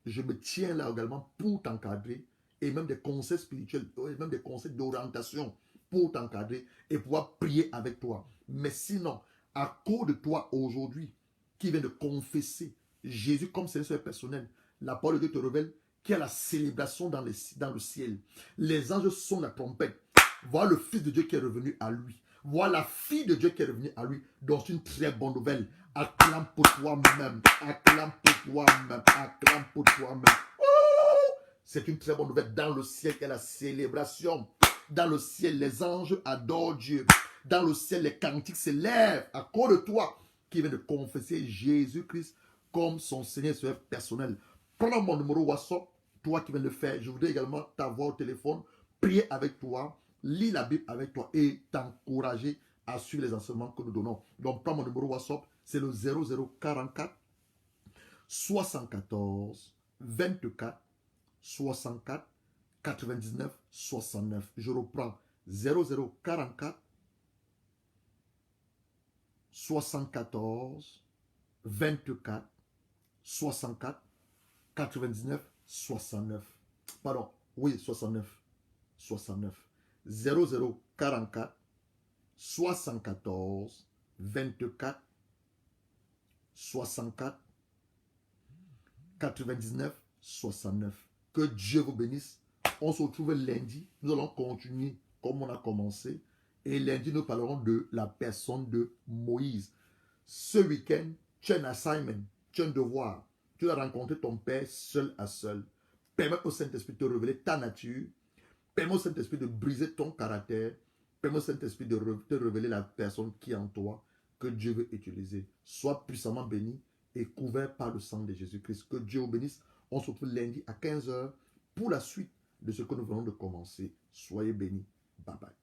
Je me tiens là également pour t'encadrer et même des conseils spirituels, et même des conseils d'orientation pour t'encadrer et pouvoir prier avec toi. Mais sinon, à cause de toi aujourd'hui, qui vient de confesser Jésus comme Seigneur personnel, la parole de Dieu te révèle qu'il y a la célébration dans le ciel. Les anges sonnent la trompette. Voilà le Fils de Dieu qui est revenu à lui. Voilà la fille de Dieu qui est revenue à lui. Donc c'est une très bonne nouvelle. Acclame pour toi-même. Acclame pour toi-même. Acclame pour toi-même. Oh! C'est une très bonne nouvelle. Dans le ciel, il y a la célébration. Dans le ciel, les anges adorent Dieu. Dans le ciel, les cantiques s'élèvent à cause de toi qui vient de confesser Jésus-Christ comme son Seigneur personnel. Prends mon numéro WhatsApp, toi qui viens de le faire. Je voudrais également t'avoir au téléphone, prier avec toi, lire la Bible avec toi et t'encourager à suivre les enseignements que nous donnons. Donc, prends mon numéro WhatsApp, c'est le 0044 74 24 64 99 69. Je reprends 0044 74 24 64 99 69. Pardon, oui, 69. 69. 0044 74 24 64 99 69. Que Dieu vous bénisse. On se retrouve lundi. Nous allons continuer comme on a commencé. Et lundi, nous parlerons de la personne de Moïse. Ce week-end, tu as un assignment, tu as un devoir. Tu dois rencontrer ton Père seul à seul. Permets au Saint-Esprit de te révéler ta nature. Permets au Saint-Esprit de briser ton caractère. Permets au Saint-Esprit de te révéler la personne qui est en toi, que Dieu veut utiliser. Sois puissamment béni et couvert par le sang de Jésus-Christ. Que Dieu vous bénisse. On se retrouve lundi à 15 h pour la suite de ce que nous venons de commencer. Soyez bénis. Bye bye.